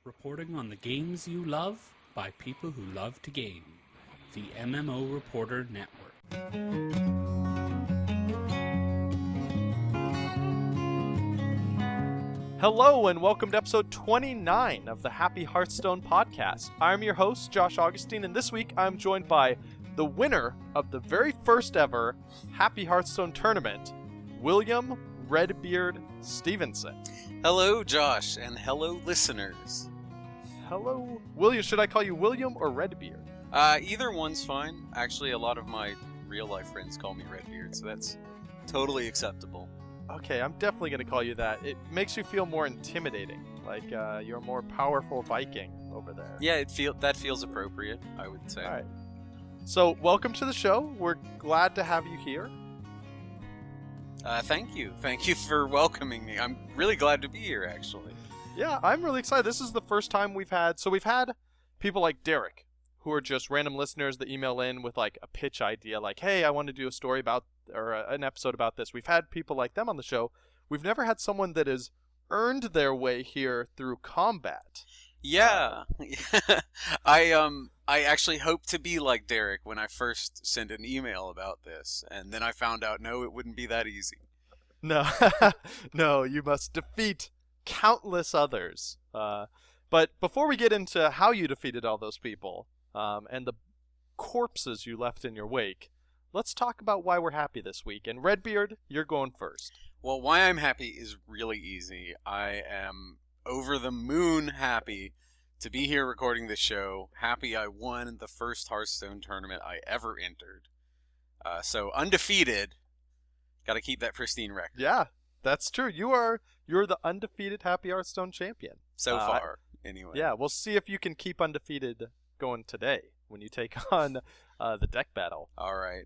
reporting on the games you love by people who love to game. The MMO Reporter Network. Hello and welcome to episode 29 of the Happy Hearthstone podcast. I'm your host, Josh Augustine, and this week I'm joined by the winner of the very first ever Happy Hearthstone tournament, William Redbeard Stevenson. Hello, Josh, and hello, listeners. Hello, William. Should I call you William or Redbeard? Either one's fine. Actually, a lot of my real-life friends call me Redbeard, so that's totally acceptable. Okay, I'm definitely going to call you that. It makes you feel more intimidating, like you're a more powerful Viking over there. Yeah, that feels appropriate, I would say. All right. So, welcome to the show. We're glad to have you here. Thank you. Thank you for welcoming me. I'm really glad to be here, actually. Yeah, I'm really excited. This is the first time we've had people like Derek, who are just random listeners that email in with like a pitch idea, like, hey, I want to do a story about, or an episode about this. We've had people like them on the show. We've never had someone that has earned their way here through combat. Yeah. I actually hoped to be like Derek when I first sent an email about this, and then I found out, no, it wouldn't be that easy. No, no, you must defeat countless others. But before we get into how you defeated all those people, and the corpses you left in your wake, let's talk about why we're happy this week. And Redbeard, you're going first. Well, why I'm happy is really easy. I am over the moon happy to be here recording this show. Happy I won the first Hearthstone tournament I ever entered. So undefeated. Got to keep that pristine record. Yeah, that's true. You're the undefeated Happy Hearthstone champion. So far, anyway. Yeah, we'll see if you can keep undefeated going today when you take on the deck battle. All right.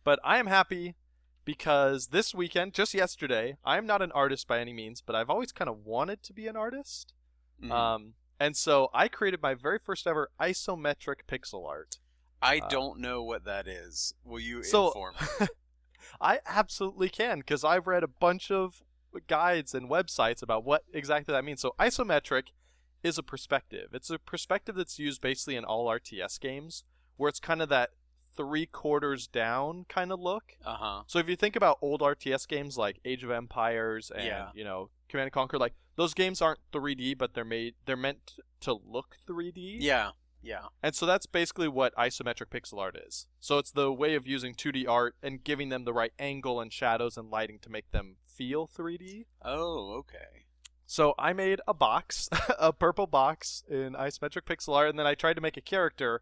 But I am happy because this weekend, just yesterday, I am not an artist by any means, but I've always kind of wanted to be an artist. Mm-hmm. And so I created my very first ever isometric pixel art. I don't know what that is. Will you inform me? I absolutely can, because I've read a bunch of guides and websites about what exactly that means. So isometric is a perspective. It's a perspective that's used basically in all RTS games, where it's kind of that 3/4 down kind of look. Uh-huh. So if you think about old RTS games like Age of Empires and Command & Conquer, like those games aren't 3D, but they're meant to look 3D. Yeah. Yeah. And so that's basically what isometric pixel art is. So it's the way of using 2D art and giving them the right angle and shadows and lighting to make them feel 3D. Oh, okay. So I made a box, a purple box in isometric pixel art, and then I tried to make a character,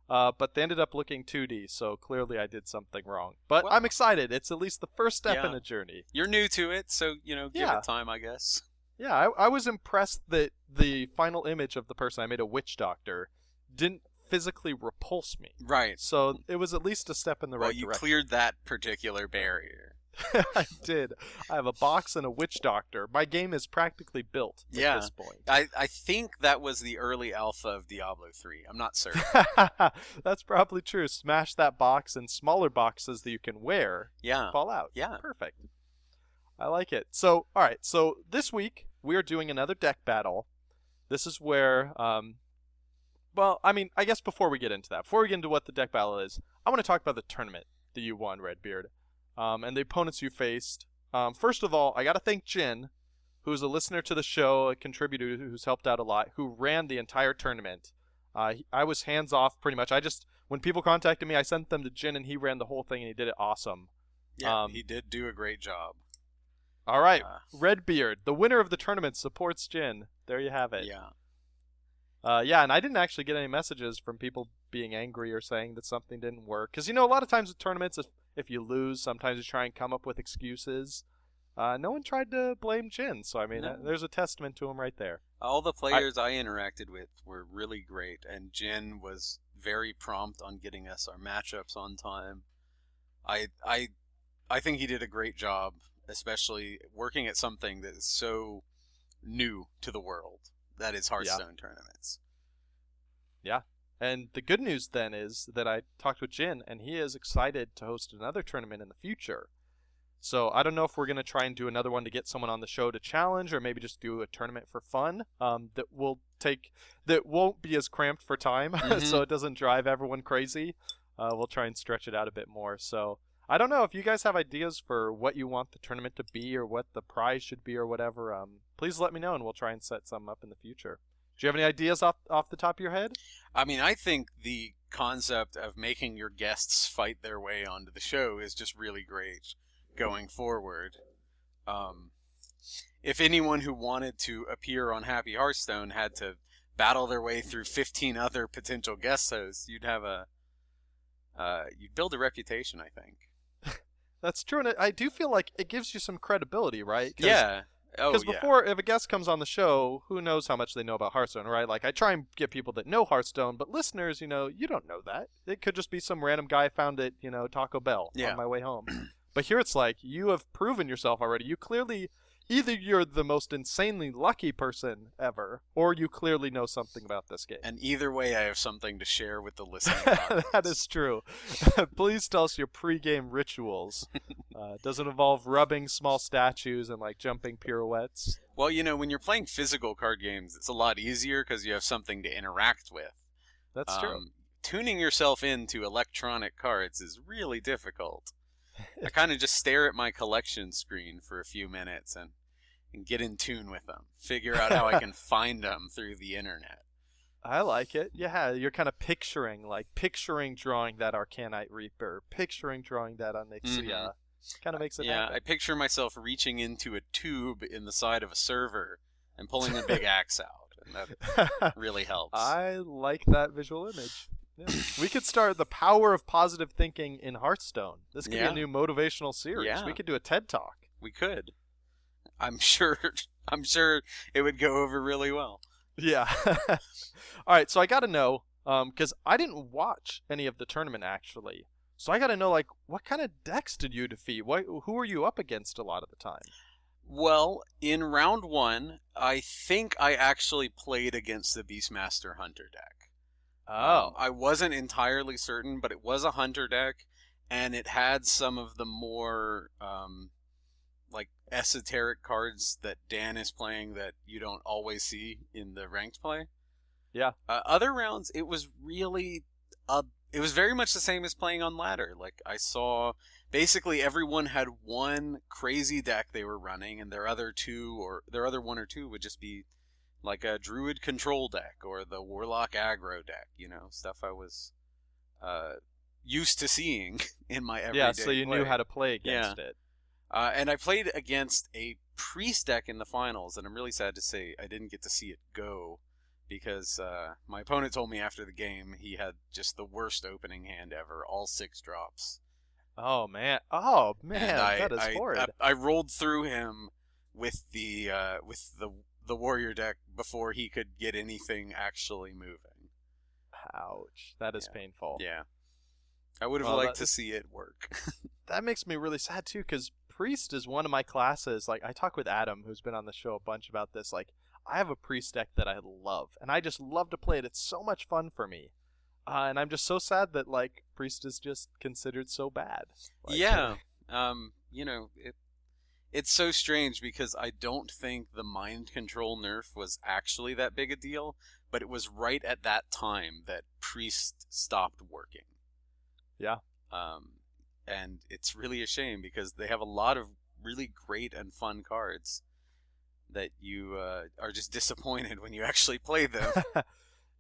but they ended up looking 2D, so clearly I did something wrong. But I'm excited. It's at least the first step in a journey. You're new to it, so, give it time, I guess. Yeah, I was impressed that the final image of the person I made, a witch doctor, didn't physically repulse me. Right. So it was at least a step in the right direction. Well, you cleared that particular barrier. I did. I have a box and a witch doctor. My game is practically built at this point. I think that was the early alpha of Diablo 3. I'm not certain. That's probably true. Smash that box and smaller boxes that you can wear fall out. Yeah. Perfect. I like it. So, all right. So this week we are doing another deck battle. This is where, I guess before we get into what the deck battle is, I want to talk about the tournament that you won, Redbeard. And the opponents you faced. First of all, I got to thank Jin, who's a listener to the show, a contributor who's helped out a lot, who ran the entire tournament. I was hands off pretty much. When people contacted me, I sent them to Jin, and he ran the whole thing, and he did it awesome. Yeah, he did do a great job. All right, Redbeard, the winner of the tournament, supports Jin. There you have it. Yeah. And I didn't actually get any messages from people being angry or saying that something didn't work. Because, a lot of times with tournaments, if you lose, sometimes you try and come up with excuses. No one tried to blame Jin, so, there's a testament to him right there. All the players I interacted with were really great, and Jin was very prompt on getting us our matchups on time. I think he did a great job, especially working at something that is so new to the world. That is Hearthstone tournaments. Yeah. And the good news then is that I talked with Jin, and he is excited to host another tournament in the future. So I don't know if we're going to try and do another one to get someone on the show to challenge, or maybe just do a tournament for fun that won't be as cramped for time, so it doesn't drive everyone crazy. We'll try and stretch it out a bit more. So I don't know if you guys have ideas for what you want the tournament to be or what the prize should be or whatever. Please let me know, and we'll try and set some up in the future. Do you have any ideas off the top of your head? I mean, I think the concept of making your guests fight their way onto the show is just really great going forward. If anyone who wanted to appear on Happy Hearthstone had to battle their way through 15 other potential guest hosts, you'd build a reputation, I think. That's true, and I do feel like it gives you some credibility, right? Yeah. Because before, if a guest comes on the show, who knows how much they know about Hearthstone, right? Like, I try and get people that know Hearthstone, but listeners, you don't know that. It could just be some random guy found it, Taco Bell on my way home. But here it's like, you have proven yourself already. You clearly, either you're the most insanely lucky person ever, or you clearly know something about this game. And either way, I have something to share with the listening audience. That is true. Please tell us your pre-game rituals. Does it involve rubbing small statues and, like, jumping pirouettes? Well, when you're playing physical card games, it's a lot easier because you have something to interact with. That's true. Tuning yourself into electronic cards is really difficult. I kind of just stare at my collection screen for a few minutes and get in tune with them. Figure out how I can find them through the internet. I like it. Yeah, you're kind of picturing drawing that Arcanite Reaper, picturing drawing that Onyxia. Kind of makes it happen. I picture myself reaching into a tube in the side of a server and pulling a big axe out, and that really helps. I like that visual image. Yeah. We could start the power of positive thinking in Hearthstone. This could be a new motivational series. Yeah. We could do a TED Talk. We could. I'm sure it would go over really well. Yeah. All right, so I got to know, because I didn't watch any of the tournament, actually. So I got to know, like, what kind of decks did you defeat? Who were you up against a lot of the time? Well, in round 1, I think I actually played against the Beastmaster Hunter deck. Oh. I wasn't entirely certain, but it was a Hunter deck, and it had some of the more like esoteric cards that Dan is playing that you don't always see in the ranked play. Yeah. Other rounds, it was really it was very much the same as playing on ladder. Like, I saw basically everyone had one crazy deck they were running, and their other one or two would just be like a Druid control deck or the Warlock aggro deck, stuff I was used to seeing in my everyday Yeah, so you play. knew how to play against it. And I played against a Priest deck in the finals, and I'm really sad to say I didn't get to see it go because my opponent told me after the game he had just the worst opening hand ever, all 6 drops. Oh, man. That is horrid. I rolled through him with the warrior deck before he could get anything actually moving. Ouch. That is painful. Yeah. I would have liked to see it work. That makes me really sad, too, because Priest is one of my classes. Like, I talk with Adam, who's been on the show a bunch about this. Like, I have a Priest deck that I love, and I just love to play it. It's so much fun for me. And I'm just so sad that, like, Priest is just considered so bad. Like, yeah. It's so strange because I don't think the mind control nerf was actually that big a deal, but it was right at that time that Priest stopped working. Yeah. And it's really a shame because they have a lot of really great and fun cards that you are just disappointed when you actually play them.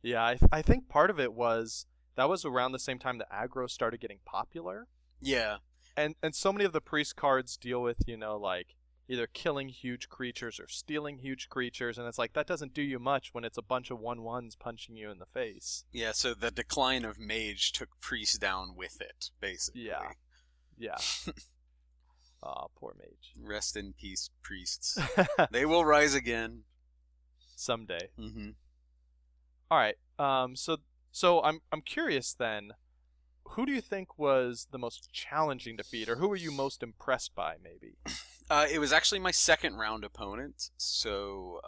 Yeah, I think part of it was that was around the same time that aggro started getting popular. Yeah. And so many of the Priest cards deal with, like either killing huge creatures or stealing huge creatures, and it's like that doesn't do you much when it's a bunch of 1/1s punching you in the face. Yeah, so the decline of Mage took Priest down with it, basically. Yeah. Aw, poor Mage. Rest in peace, Priests. They will rise again. Someday. Mm-hmm. All right. So I'm curious then. Who do you think was the most challenging defeat, or who were you most impressed by, maybe? It was actually my second round opponent. So,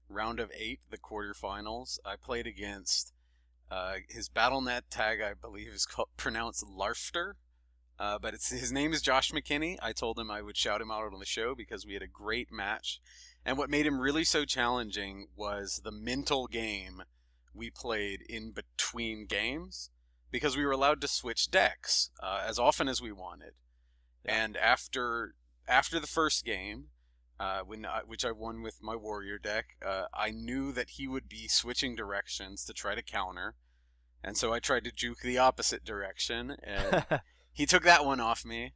round of 8, the quarterfinals, I played against his BattleNet tag, I believe is pronounced Larfter. But his name is Josh McKinney. I told him I would shout him out on the show because we had a great match. And what made him really so challenging was the mental game we played in between games, because we were allowed to switch decks as often as we wanted. Yeah. And after the first game, which I won with my warrior deck, I knew that he would be switching directions to try to counter. And so I tried to juke the opposite direction, and he took that one off me.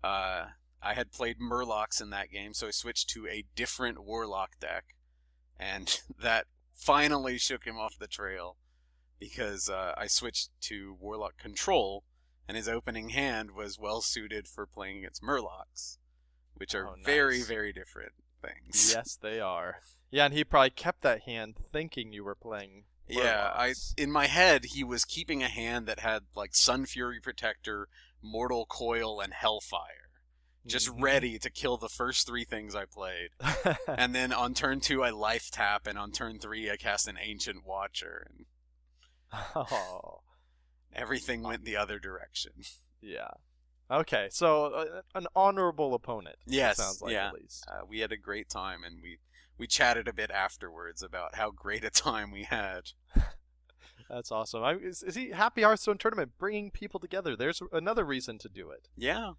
I had played Murlocs in that game, so I switched to a different Warlock deck, and that finally shook him off the trail, because I switched to Warlock Control, and his opening hand was well suited for playing against Murlocs, which are very, very different things. Yes, they are. Yeah, and he probably kept that hand thinking you were playing Murlocs. Yeah, in my head, he was keeping a hand that had like Sun Fury Protector, Mortal Coil, and Hellfire. Just ready to kill the first 3 things I played. And then on turn 2, I life tap, and on turn 3, I cast an Ancient Watcher. And everything went the other direction. Yeah. Okay, so an honorable opponent. Yes, sounds like, yeah. At least. We had a great time, and we chatted a bit afterwards about how great a time we had. That's awesome. Is he Happy Hearthstone tournament bringing people together? There's another reason to do it. Yeah.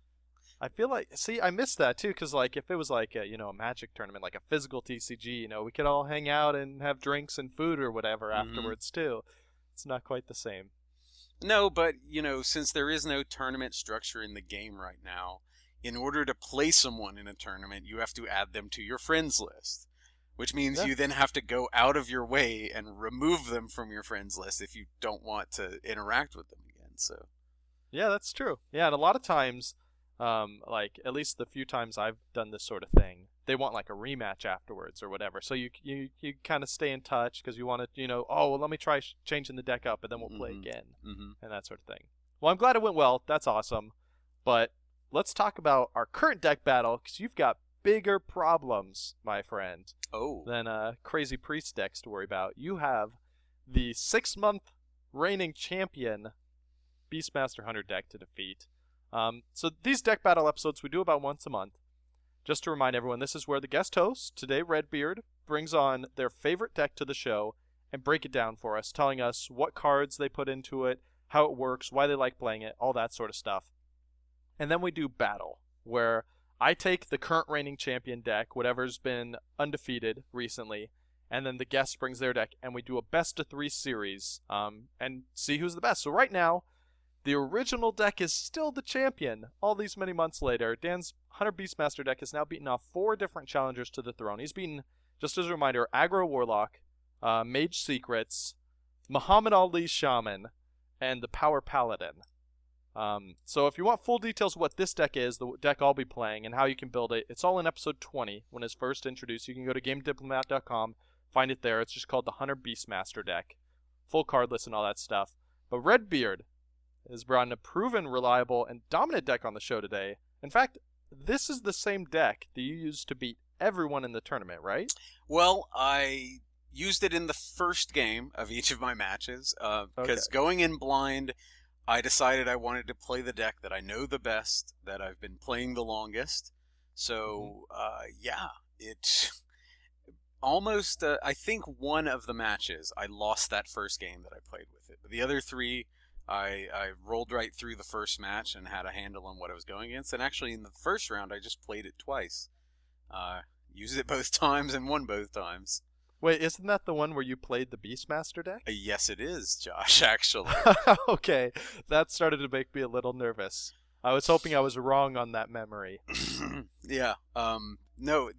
I feel like, I missed that too, because like if it was like a Magic tournament, like a physical TCG, we could all hang out and have drinks and food or whatever afterwards too. It's not quite the same. No, but since there is no tournament structure in the game right now, in order to play someone in a tournament, you have to add them to your friends list, which means you then have to go out of your way and remove them from your friends list if you don't want to interact with them again. So, yeah, that's true. Yeah, and a lot of times, like at least the few times I've done this sort of thing, they want like a rematch afterwards or whatever. So you kind of stay in touch because you want to, let me try changing the deck up and then we'll play again and that sort of thing. Well, I'm glad it went well. That's awesome. But let's talk about our current deck battle, because you've got bigger problems, my friend, than Crazy Priest decks to worry about. You have the 6-month reigning champion Beastmaster Hunter deck to defeat. So these deck battle episodes we do about once a month. Just to remind everyone, this is where the guest host, today Redbeard, brings on their favorite deck to the show and break it down for us, telling us what cards they put into it, how it works, why they like playing it, all that sort of stuff. And then we do battle, where I take the current reigning champion deck, whatever's been undefeated recently, and then the guest brings their deck, and we do a best-of-3 series and see who's the best. So right now, the original deck is still the champion all these many months later. Dan's Hunter Beastmaster deck has now beaten off 4 different challengers to the throne. He's beaten, just as a reminder, Aggro Warlock, Mage Secrets, Muhammad Ali Shaman, and the Power Paladin. So if you want full details of what this deck is, the deck I'll be playing, and how you can build it, it's all in episode 20 when it's first introduced. You can go to GameDiplomat.com, find it there. It's just called the Hunter Beastmaster deck. Full card list and all that stuff. But Redbeard has brought in a proven, reliable, and dominant deck on the show today. In fact, this is the same deck that you used to beat everyone in the tournament, right? Well, I used it in the first game of each of my matches, because going in blind, I decided I wanted to play the deck that I know the best, that I've been playing the longest. So, it almost, I think one of the matches, I lost that first game that I played with it. But the other 3, I rolled right through the first match and had a handle on what I was going against. And actually, in the first round, I just played it twice. Used it both times and won both times. Wait, isn't that the one where you played the Beastmaster deck? Yes, it is, Josh, actually. Okay, that started to make me a little nervous. I was hoping I was wrong on that memory. Yeah. No,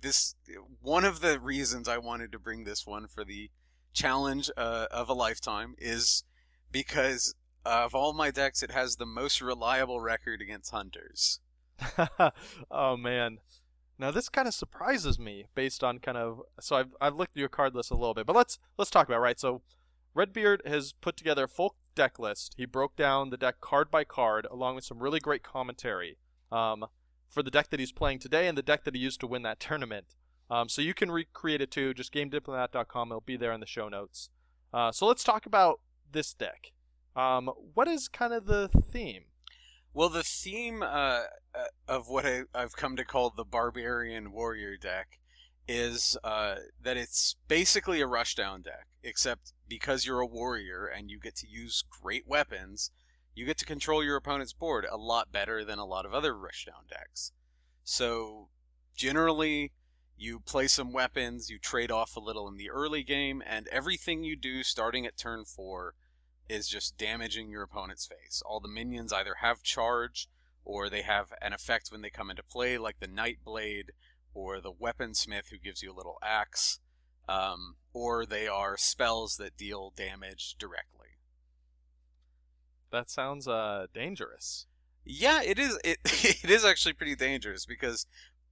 one of the reasons I wanted to bring this one for the challenge of a lifetime is because of all my decks, it has the most reliable record against Hunters. Oh, man. Now, this kind of surprises me based on so I've looked at your card list a little bit, but let's talk about it, right? So Redbeard has put together a full deck list. He broke down the deck card by card along with some really great commentary for the deck that he's playing today and the deck that he used to win that tournament. So you can recreate it too. Just GameDiplomat.com. It'll be there in the show notes. So let's talk about this deck. What is kind of the theme? Well, the theme of what I've come to call the Barbarian Warrior deck is that it's basically a rushdown deck, except because you're a warrior and you get to use great weapons, you get to control your opponent's board a lot better than a lot of other rushdown decks. So generally, you play some weapons, you trade off a little in the early game, and everything you do starting at turn 4 is just damaging your opponent's face. All the minions either have charge, or they have an effect when they come into play, like the Nightblade, or the Weaponsmith who gives you a little axe, or they are spells that deal damage directly. That sounds dangerous. Yeah, it is. It is actually pretty dangerous, because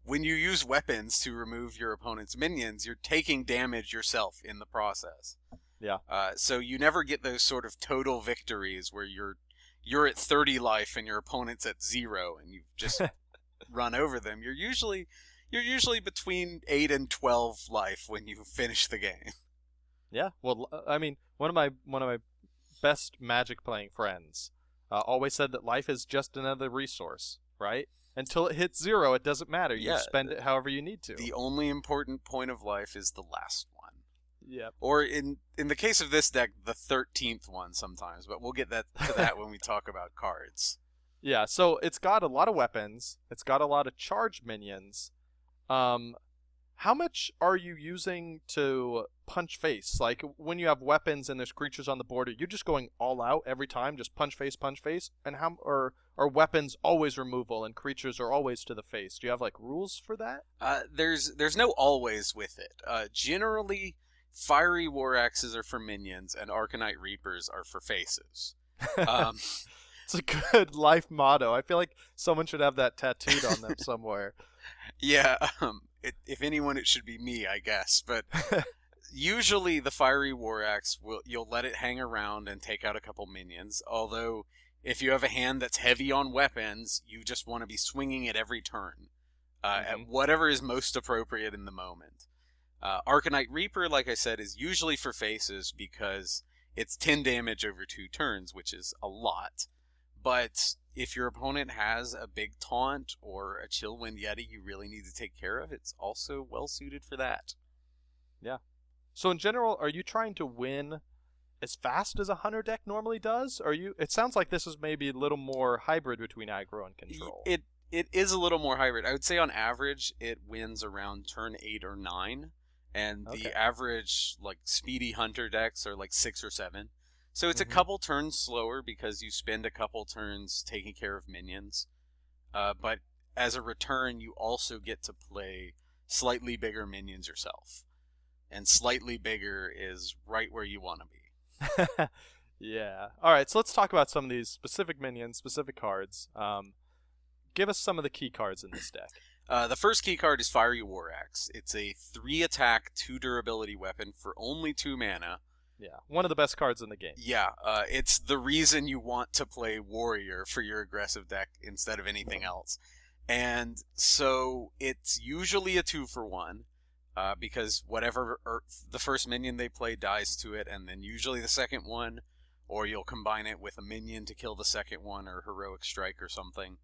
when you use weapons to remove your opponent's minions, you're taking damage yourself in the process. Yeah. So you never get those sort of total victories where you're at 30 life and your opponent's at 0 and you've just run over them. You're usually between 8 and 12 life when you finish the game. Yeah. Well, I mean, one of my best Magic playing friends always said that life is just another resource, right? Until it hits 0, it doesn't matter. You spend it however you need to. The only important point of life is the last one. Yep. Or in the case of this deck, the 13th one sometimes, but we'll get to that when we talk about cards. Yeah, so it's got a lot of weapons. It's got a lot of charge minions. How much are you using to punch face? Like, when you have weapons and there's creatures on the board, are you just going all out every time, just punch face? And are weapons always removal and creatures are always to the face? Do you have, like, rules for that? There's no always with it. Generally, Fiery War Axes are for minions, and Arcanite Reapers are for faces. It's a good life motto. I feel like someone should have that tattooed on them somewhere. Yeah, if anyone, it should be me, I guess. But usually the Fiery War Axe, you'll let it hang around and take out a couple minions. Although, if you have a hand that's heavy on weapons, you just want to be swinging it every turn. At whatever is most appropriate in the moment. Arcanite Reaper, like I said, is usually for faces because it's 10 damage over 2 turns, which is a lot. But if your opponent has a big taunt or a Chillwind Yeti you really need to take care of, it's also well suited for that. Yeah. So in general, are you trying to win as fast as a Hunter deck normally does? It sounds like this is maybe a little more hybrid between aggro and control. It is a little more hybrid. I would say on average it wins around turn 8 or 9. And the average, like, speedy Hunter decks are like 6 or 7. So it's a couple turns slower because you spend a couple turns taking care of minions. But as a return, you also get to play slightly bigger minions yourself. And slightly bigger is right where you want to be. Yeah. Alright, so let's talk about some of these specific minions, specific cards. Give us some of the key cards in this deck. The first key card is Fiery War Axe. It's a 3-attack, 2 durability weapon for only 2 mana. Yeah, one of the best cards in the game. Yeah, it's the reason you want to play Warrior for your aggressive deck instead of anything else. And so it's usually a 2-for-1, because whatever the first minion they play dies to it, and then usually the second one, or you'll combine it with a minion to kill the second one, or Heroic Strike or something.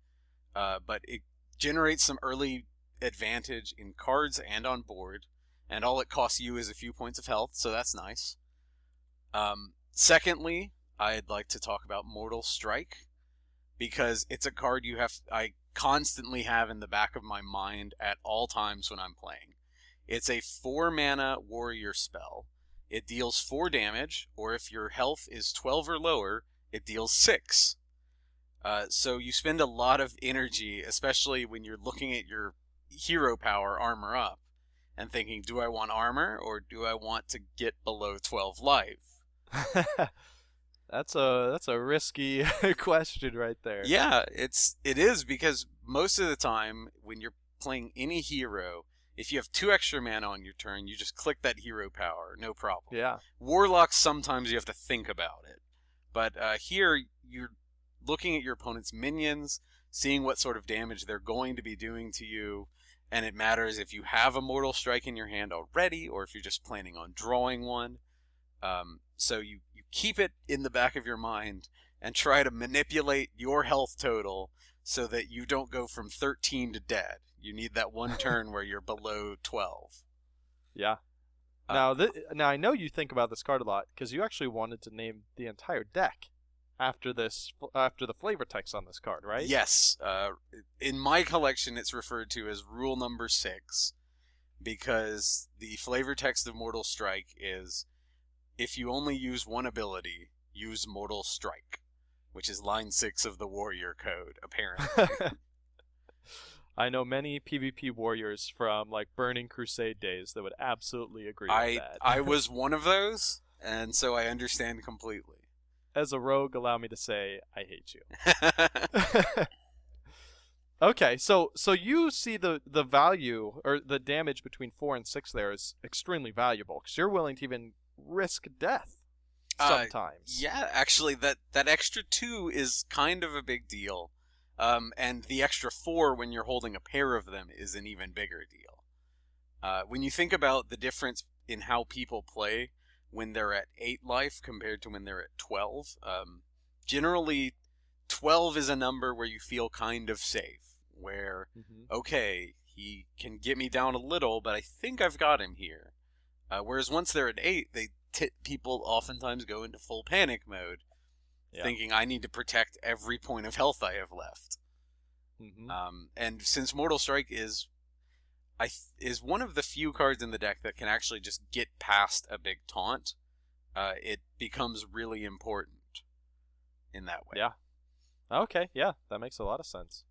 But it generates some early advantage in cards and on board, and all it costs you is a few points of health, so that's nice. Secondly, I'd like to talk about Mortal Strike, because it's a card I constantly have in the back of my mind at all times when I'm playing. It's a 4-mana warrior spell. It deals 4 damage, or if your health is 12 or lower, it deals 6. So you spend a lot of energy, especially when you're looking at your hero power armor up, and thinking, do I want armor, or do I want to get below 12 life? That's a risky question right there. Yeah, it is, because most of the time when you're playing any hero, if you have 2 extra mana on your turn, you just click that hero power, no problem. Yeah. Warlocks, sometimes you have to think about it. But here, you're looking at your opponent's minions, seeing what sort of damage they're going to be doing to you, and it matters if you have a Mortal Strike in your hand already, or if you're just planning on drawing one. So you keep it in the back of your mind and try to manipulate your health total so that you don't go from 13 to dead. You need that one turn where you're below 12. Yeah. Now I know you think about this card a lot because you actually wanted to name the entire deck after the flavor text on this card, right? Yes. In my collection, it's referred to as rule number 6 because the flavor text of Mortal Strike is, if you only use one ability, use Mortal Strike, which is line 6 of the Warrior Code, apparently. I know many PvP warriors from like Burning Crusade days that would absolutely agree with that. I was one of those, and so I understand completely. As a rogue, allow me to say I hate you. Okay, so you see the value or the damage between 4 and 6 there is extremely valuable because you're willing to even risk death sometimes. Yeah, actually, that extra 2 is kind of a big deal. And the extra 4 when you're holding a pair of them is an even bigger deal. When you think about the difference in how people play when they're at 8 life compared to when they're at 12, generally 12 is a number where you feel kind of safe, where, okay, he can get me down a little, but I think I've got him here. Whereas once they're at 8, people oftentimes go into full panic mode, thinking I need to protect every point of health I have left. And since Mortal Strike is one of the few cards in the deck that can actually just get past a big taunt, it becomes really important in that way. Yeah. Okay, yeah, that makes a lot of sense.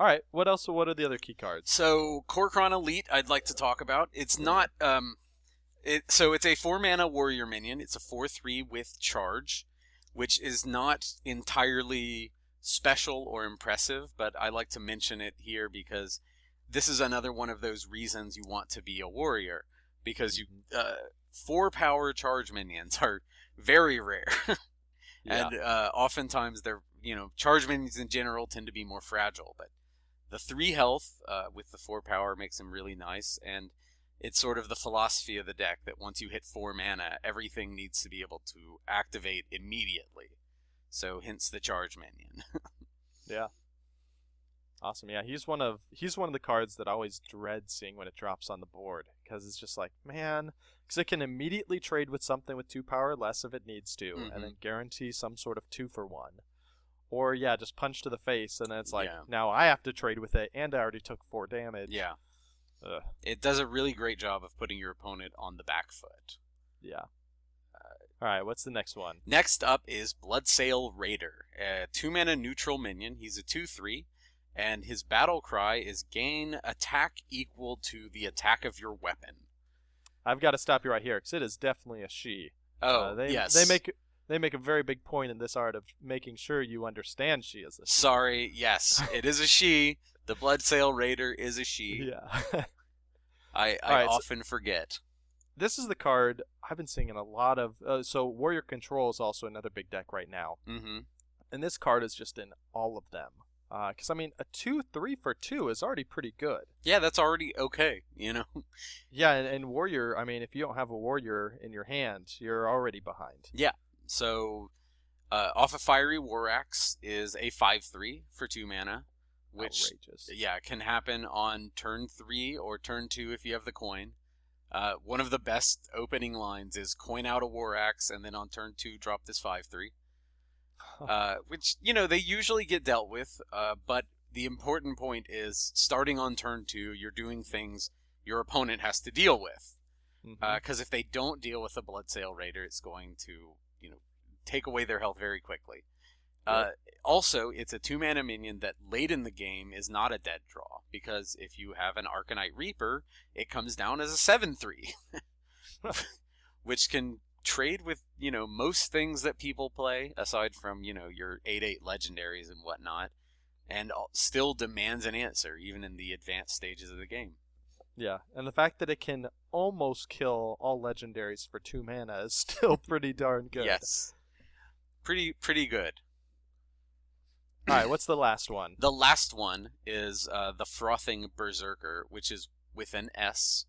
All right, what else? What are the other key cards? So Kor'kron Elite, I'd like to talk about. It's not. So it's a 4-mana warrior minion. It's a 4/3 with charge, which is not entirely special or impressive, but I like to mention it here because this is another one of those reasons you want to be a warrior, because 4-power charge minions are very rare. And oftentimes they're, charge minions in general tend to be more fragile, but the 3 health with the 4 power makes them really nice, and it's sort of the philosophy of the deck that once you hit 4 mana, everything needs to be able to activate immediately. So hence the charge minion. Yeah. Awesome. Yeah, he's one of the cards that I always dread seeing when it drops on the board, because it's just like, man, because it can immediately trade with something with 2 power less if it needs to, and then guarantee some sort of 2-for-1. Or just punch to the face, and then it's like, now I have to trade with it, and I already took 4 damage. Yeah. It does a really great job of putting your opponent on the back foot. Yeah. All right, what's the next one? Next up is Bloodsail Raider, a 2-mana neutral minion. He's a 2/3, and his battle cry is gain attack equal to the attack of your weapon. I've got to stop you right here, because it is definitely a she. Yes. They make a very big point in this art of making sure you understand she is a she. Sorry, yes, it is a she. The Bloodsail Raider is a she. Yeah. I often forget. This is the card I've been seeing in a lot of... so Warrior Control is also another big deck right now. And this card is just in all of them. Because, a 2/3 for 2 is already pretty good. Yeah, that's already okay, Yeah, and Warrior, if you don't have a Warrior in your hand, you're already behind. Yeah, so off of Fiery War Axe is a 5/3 for 2 mana. Which, outrageous. Yeah, can happen on turn 3 or turn 2 if you have the coin. One of the best opening lines is coin out a War Axe, and then on turn 2 drop this 5/3. Which, they usually get dealt with, but the important point is starting on turn 2, you're doing things your opponent has to deal with. Because if they don't deal with a Bloodsail Raider, it's going to, take away their health very quickly. Also, it's a 2-mana minion that late in the game is not a dead draw, because if you have an Arcanite Reaper, it comes down as a 7/3, which can trade with, most things that people play, aside from, your 8/8 legendaries and whatnot, and still demands an answer, even in the advanced stages of the game. Yeah, and the fact that it can almost kill all legendaries for 2 mana is still pretty darn good. Yes. Pretty good. All right, what's the last one? The last one is the Frothing Berserker, which is with an S.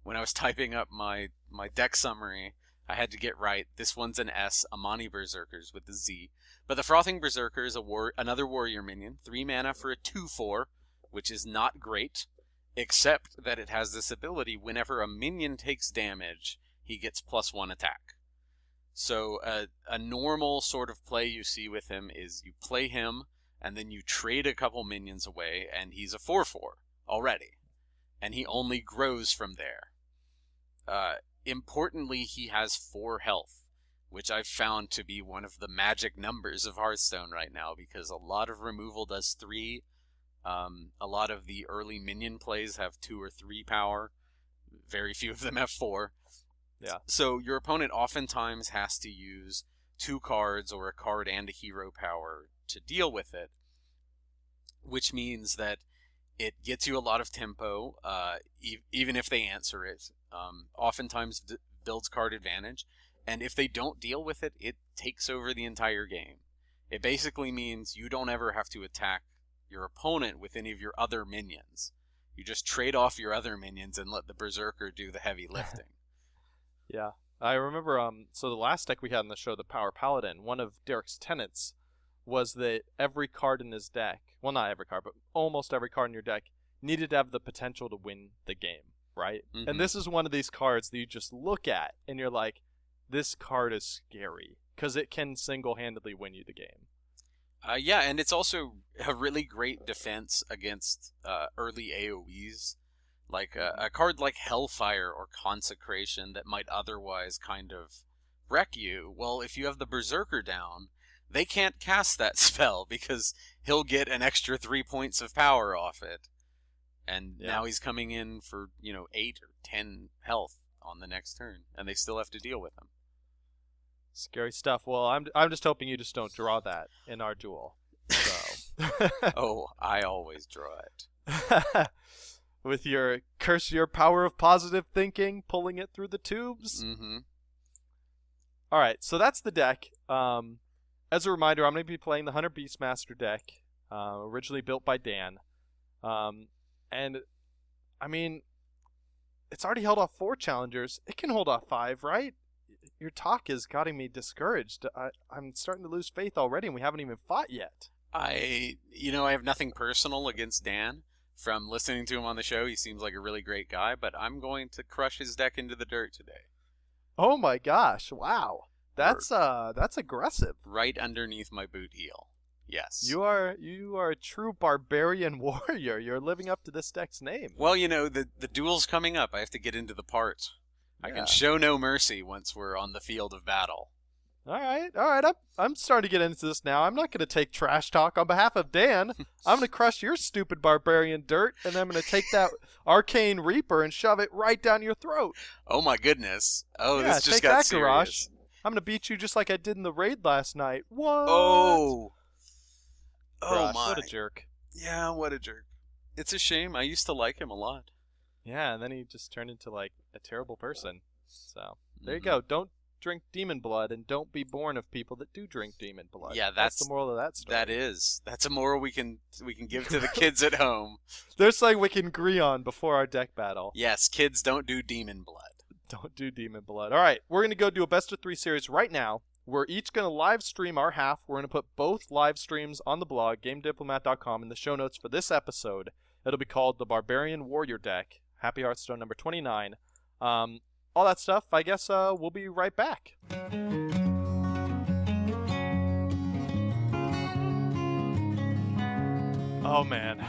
When I was typing up my deck summary, I had to get right. This one's an S, Amani Berserkers with the Z. But the Frothing Berserker is another warrior minion, 3 mana for a 2/4, which is not great, except that it has this ability: whenever a minion takes damage, he gets +1 attack. So a normal sort of play you see with him is you play him, and then you trade a couple minions away, and he's a 4/4 already. And he only grows from there. Importantly, he has 4 health, which I've found to be one of the magic numbers of Hearthstone right now, because a lot of removal does 3. A lot of the early minion plays have 2 or 3 power. Very few of them have 4. Yeah. So your opponent oftentimes has to use 2 cards or a card and a hero power to deal with it, which means that it gets you a lot of tempo, even if they answer it. Oftentimes builds card advantage, and if they don't deal with it, it takes over the entire game. It basically means you don't ever have to attack your opponent with any of your other minions. You just trade off your other minions and let the Berserker do the heavy lifting. Yeah. I remember, so the last deck we had on the show, the Power Paladin, one of Derek's tenets was that every card in his deck, well, not every card, but almost every card in your deck, needed to have the potential to win the game, right? Mm-hmm. And this is one of these cards that you just look at, and you're like, this card is scary, because it can single-handedly win you the game. Yeah, and it's also a really great defense against early AoEs. Like a card like Hellfire or Consecration that might otherwise kind of wreck you. Well, if you have the Berserker down, they can't cast that spell because he'll get an extra 3 points of power off it. And now he's coming in for, 8 or 10 health on the next turn, and they still have to deal with him. Scary stuff. Well, I'm just hoping you just don't draw that in our duel. So. Oh, I always draw it. With your curse your power of positive thinking, pulling it through the tubes. Mm-hmm. All right, so that's the deck. As a reminder, I'm going to be playing the Hunter Beastmaster deck, originally built by Dan. And, I mean, it's already held off 4 challengers. It can hold off 5, right? Your talk is getting me discouraged. I'm starting to lose faith already, and we haven't even fought yet. I have nothing personal against Dan. From listening to him on the show, he seems like a really great guy, but I'm going to crush his deck into the dirt today. Oh my gosh, wow. That's aggressive. Right underneath my boot heel. Yes. You are a true barbarian warrior. You're living up to this deck's name. Well, the duel's coming up. I have to get into the part. I can show no mercy once we're on the field of battle. All right. I'm starting to get into this now. I'm not going to take trash talk on behalf of Dan. I'm going to crush your stupid barbarian dirt, and then I'm going to take that Arcane Reaper and shove it right down your throat. Oh my goodness. Oh, yeah, this just take got that, serious. Garage. I'm going to beat you just like I did in the raid last night. What? Oh Gosh, my. What a jerk. Yeah, what a jerk. It's a shame. I used to like him a lot. Yeah, and then he just turned into like a terrible person. So, there you go. Don't drink demon blood, and don't be born of people that do drink demon blood. Yeah, that's the moral of that story. That's a moral we can give to the kids at home. There's something we can agree on before our deck battle. Yes, kids, don't do demon blood. Don't do demon blood. All right, we're going to go do a best of 3 series right now. We're each going to live stream our half. We're going to put both live streams on the blog, GameDiplomat.com, in the show notes for this episode. It'll be called the Barbarian Warrior Deck, Happy Hearthstone number 29. All that stuff, I guess we'll be right back. Oh, man.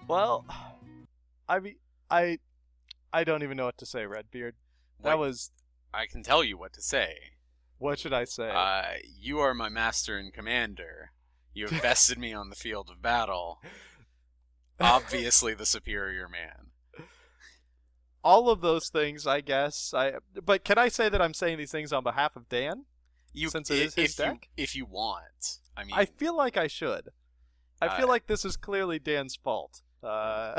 Well, I mean, I don't even know what to say, Redbeard. I can tell you what to say. What should I say? You are my master and commander. You have bested me on the field of battle. Obviously the superior man. All of those things, I guess. But can I say that I'm saying these things on behalf of Dan? Since it is his deck? If you want. I mean, I feel like I should. I feel like this is clearly Dan's fault. well,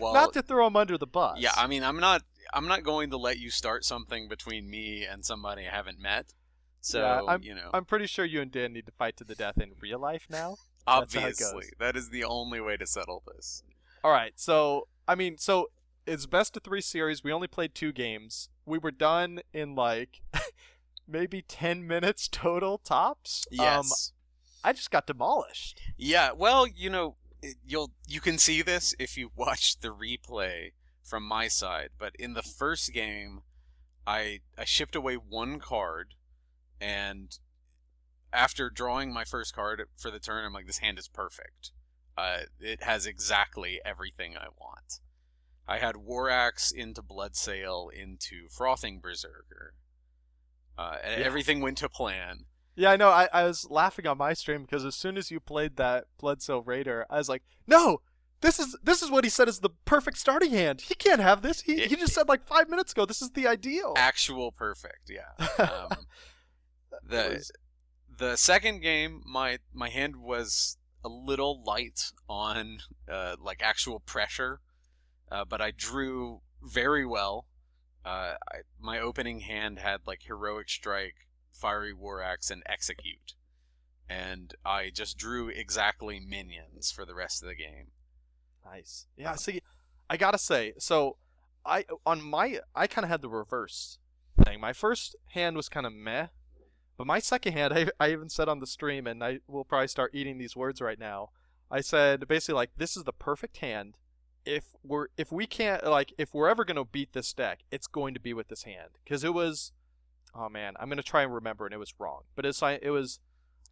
not to throw him under the bus. Yeah, I mean, I'm not going to let you start something between me and somebody I haven't met. So, I'm pretty sure you and Dan need to fight to the death in real life now. Obviously. That is the only way to settle this. All right. So it's best of 3 series. We only played 2 games. We were done in like maybe 10 minutes total tops. Yes. I just got demolished. Yeah, well, you can see this if you watch the replay from my side, but in the first game, I shipped away 1 card, and after drawing my first card for the turn, I'm like, this hand is perfect. It has exactly everything I want. I had War Axe into Bloodsail into Frothing Berserker. And everything went to plan. Yeah, I know. I was laughing on my stream because as soon as you played that Bloodsail Raider, I was like, no! This is what he said is the perfect starting hand. He can't have this. He just said like 5 minutes ago, this is the ideal. Actual perfect, yeah. The second game, my hand was a little light on like actual pressure, but I drew very well. My opening hand had like Heroic Strike, Fiery War Axe, and Execute, and I just drew exactly minions for the rest of the game. Nice. Yeah, see, I gotta say, so I kind of had the reverse thing. My first hand was kind of meh, but my second hand, I even said on the stream, and I will probably start eating these words right now. I said basically like, this is the perfect hand. If we're ever gonna beat this deck, it's going to be with this hand, because it was, oh man, I'm gonna try and remember, and it was wrong, but it was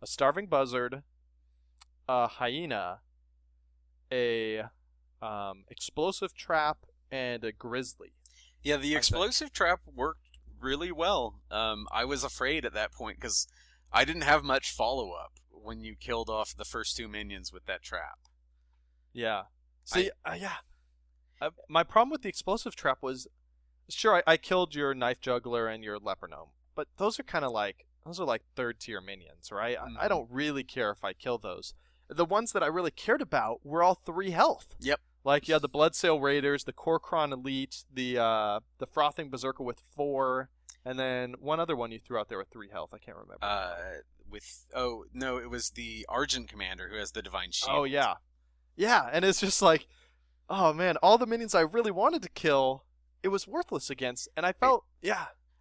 a Starving Buzzard, a Hyena, a Explosive Trap, and a Grizzly. Yeah, the Explosive Trap worked really well. I was afraid at that point because I didn't have much follow-up when you killed off the first 2 minions with that trap. Yeah. See, my problem with the Explosive Trap was, sure, I killed your Knife Juggler and your Leper Gnome, but those are like 3rd-tier minions, right? Mm-hmm. I don't really care if I kill those. The ones that I really cared about were all 3 health. Yep. Like, yeah, the Bloodsail Raiders, the Korkron Elite, the Frothing Berserker with 4, and then one other one you threw out there with 3 health. I can't remember. It was the Argent Commander who has the Divine Shield. Oh, yeah. Yeah, and it's just like, oh, man, all the minions I really wanted to kill, it was worthless against, and I felt,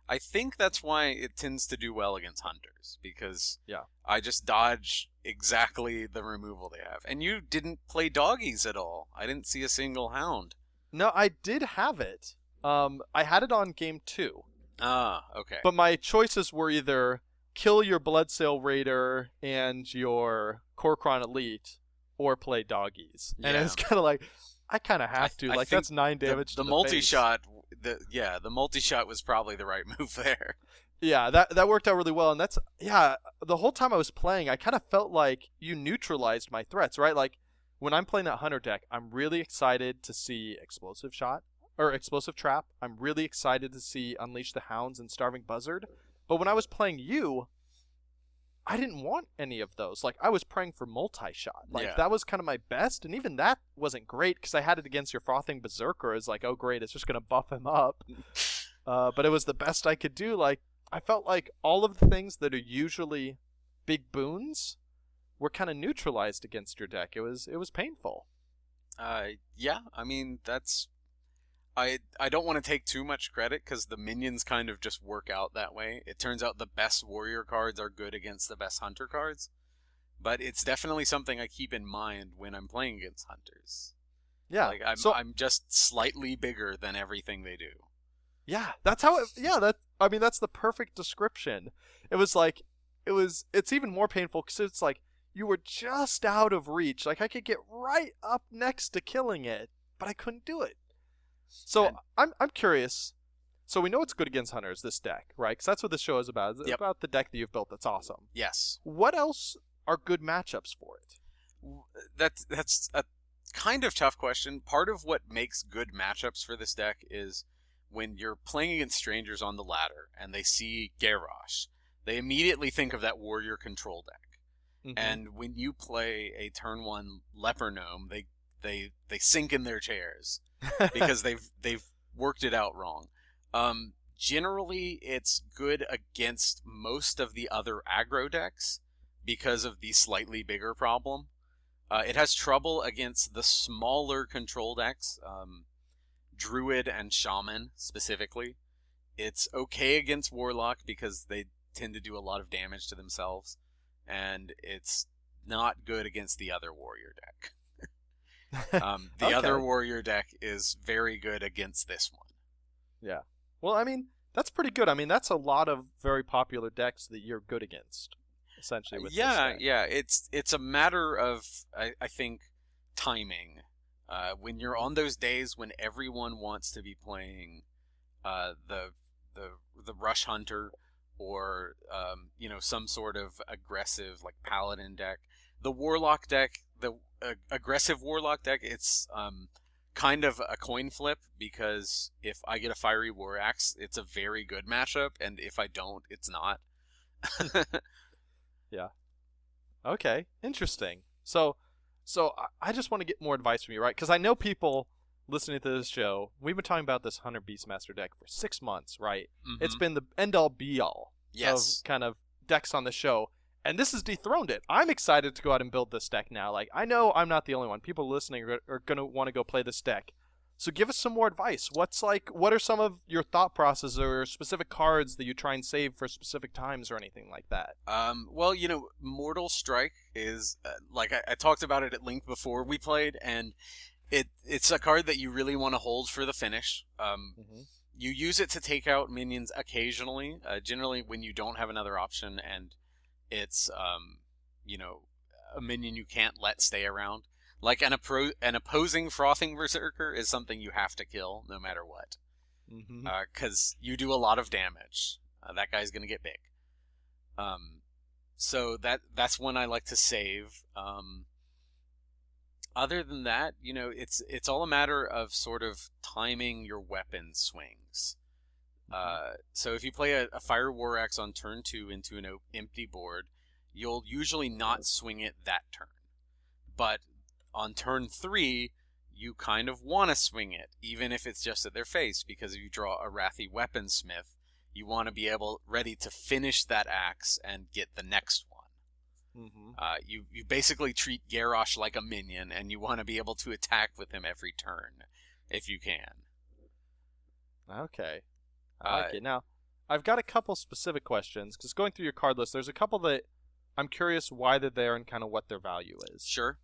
I think that's why it tends to do well against Hunters, because yeah, I just dodge exactly the removal they have. And you didn't play doggies at all. I didn't see a single hound. No, I did have it. I had it on game 2. Ah, okay. But my choices were either kill your Bloodsail Raider and your Korkron Elite, or play doggies. Yeah. And it's kind of like, I kind of have to. Like, that's 9 damage to the multi-shot, the multi-shot was probably the right move there. Yeah, that worked out really well. And that's, the whole time I was playing, I kind of felt like you neutralized my threats, right? Like, when I'm playing that Hunter deck, I'm really excited to see Explosive Trap. I'm really excited to see Unleash the Hounds and Starving Buzzard. But when I was playing you, I didn't want any of those. Like, I was praying for multi-shot. Like, that was kind of my best, and even that wasn't great, because I had it against your Frothing Berserker. It's like, oh great, it's just going to buff him up. But it was the best I could do. Like, I felt like all of the things that are usually big boons were kind of neutralized against your deck. It was painful. Yeah, I mean, that's... I don't want to take too much credit, because the minions kind of just work out that way. It turns out the best warrior cards are good against the best hunter cards. But it's definitely something I keep in mind when I'm playing against hunters. Yeah. Like, I'm just slightly bigger than everything they do. Yeah, that's how that's the perfect description. It was like, it's even more painful because it's like, you were just out of reach. Like, I could get right up next to killing it, but I couldn't do it. So I'm curious. So we know it's good against hunters, this deck, right? Because that's what this show is about. It's about the deck that you've built that's awesome. Yes. What else are good matchups for it? That's a kind of tough question. Part of what makes good matchups for this deck is when you're playing against strangers on the ladder and they see Garrosh, they immediately think of that warrior control deck. Mm-hmm. And when you play a turn 1 Leper Gnome, they sink in their chairs because they've worked it out wrong. Generally, it's good against most of the other aggro decks because of the slightly bigger problem. It has trouble against the smaller control decks. Druid and Shaman specifically. It's okay against Warlock because they tend to do a lot of damage to themselves, and it's not good against the other warrior deck. The other warrior deck is very good against this one. Yeah. Well, I mean, that's pretty good. I mean, that's a lot of very popular decks that you're good against, essentially. With this deck. Yeah. It's a matter of I think timing. When you're on those days when everyone wants to be playing the Rush Hunter or some sort of aggressive like Paladin deck, the Warlock deck, the aggressive Warlock deck, it's kind of a coin flip, because if I get a Fiery War Axe, it's a very good matchup, and if I don't, it's not. Yeah. Okay. Interesting. So I just want to get more advice from you, right? Because I know people listening to this show, we've been talking about this Hunter Beastmaster deck for 6 months, right? Mm-hmm. It's been the end-all be-all of kind of decks on the show, and this has dethroned it. I'm excited to go out and build this deck now. Like, I know I'm not the only one. People listening are going to want to go play this deck. So give us some more advice. What are some of your thought processes or specific cards that you try and save for specific times or anything like that? Well, Mortal Strike is, like I talked about it at length before we played, and it's a card that you really want to hold for the finish. You use it to take out minions occasionally, generally when you don't have another option, and it's a minion you can't let stay around. Like an opposing Frothing Berserker is something you have to kill no matter what, because you do a lot of damage. That guy's gonna get big. So that's one I like to save. Other than that, it's all a matter of sort of timing your weapon swings. So if you play a Fire War Axe on turn 2 into an empty board, you'll usually not swing it that turn. But on turn 3, you kind of want to swing it, even if it's just at their face, because if you draw a Wrathy Weaponsmith, you want to be ready to finish that axe and get the next one. You basically treat Garrosh like a minion, and you want to be able to attack with him every turn, if you can. Okay. I like it. Now, I've got a couple specific questions, because going through your card list, there's a couple that I'm curious why they're there and kind of what their value is. Sure.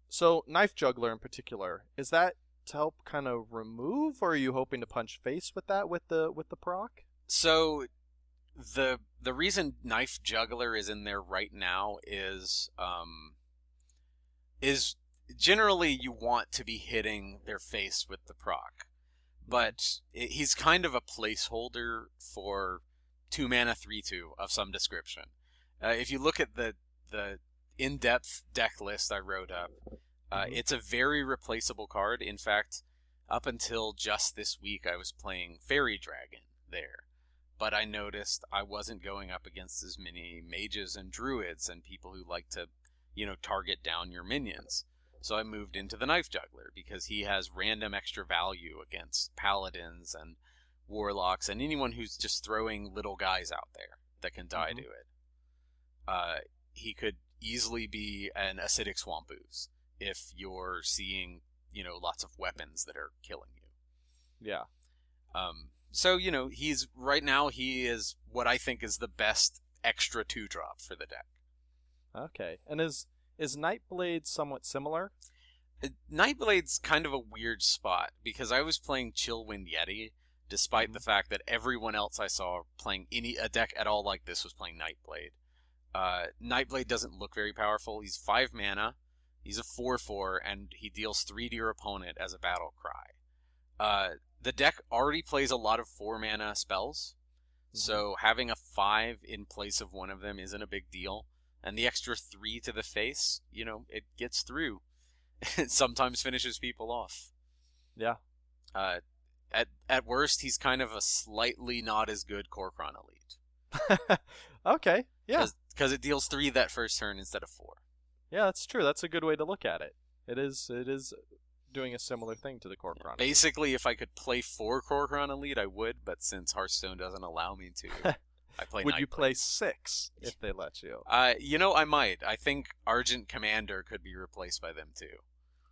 So, Knife Juggler in particular, is that to help kind of remove, or are you hoping to punch face with that with the proc? So, the reason Knife Juggler is in there right now is generally you want to be hitting their face with the proc, but he's kind of a placeholder for 2-mana 3/2 of some description. If you look at the in-depth deck list I wrote up, it's a very replaceable card. In fact, up until just this week, I was playing Fairy Dragon there. But I noticed I wasn't going up against as many mages and druids and people who like to, target down your minions. So I moved into the Knife Juggler because he has random extra value against paladins and warlocks and anyone who's just throwing little guys out there that can die to it. He could easily be an Acidic Swamp Ooze if you're seeing, lots of weapons that are killing you. Yeah. So, right now he is what I think is the best extra 2-drop for the deck. Okay. And is Nightblade somewhat similar? Nightblade's kind of a weird spot, because I was playing Chillwind Yeti, despite the fact that everyone else I saw playing a deck at all like this was playing Nightblade. Nightblade doesn't look very powerful. He's 5 mana, he's a 4/4, and he deals 3 to your opponent as a battle cry. The deck already plays a lot of 4 mana spells, so having a 5 in place of one of them isn't a big deal. And the extra 3 to the face, it gets through. It sometimes finishes people off. Yeah. At worst, he's kind of a slightly not as good Korkron Elite. Okay, yeah. Because it deals 3 that first turn instead of 4. Yeah, that's true. That's a good way to look at it. It is doing a similar thing to the Korkron. Basically, if I could play 4 Korkron Elite, I would, but since Hearthstone doesn't allow me to, I play Would you Nightblade. play 6 if they let you? I might. I think Argent Commander could be replaced by them too.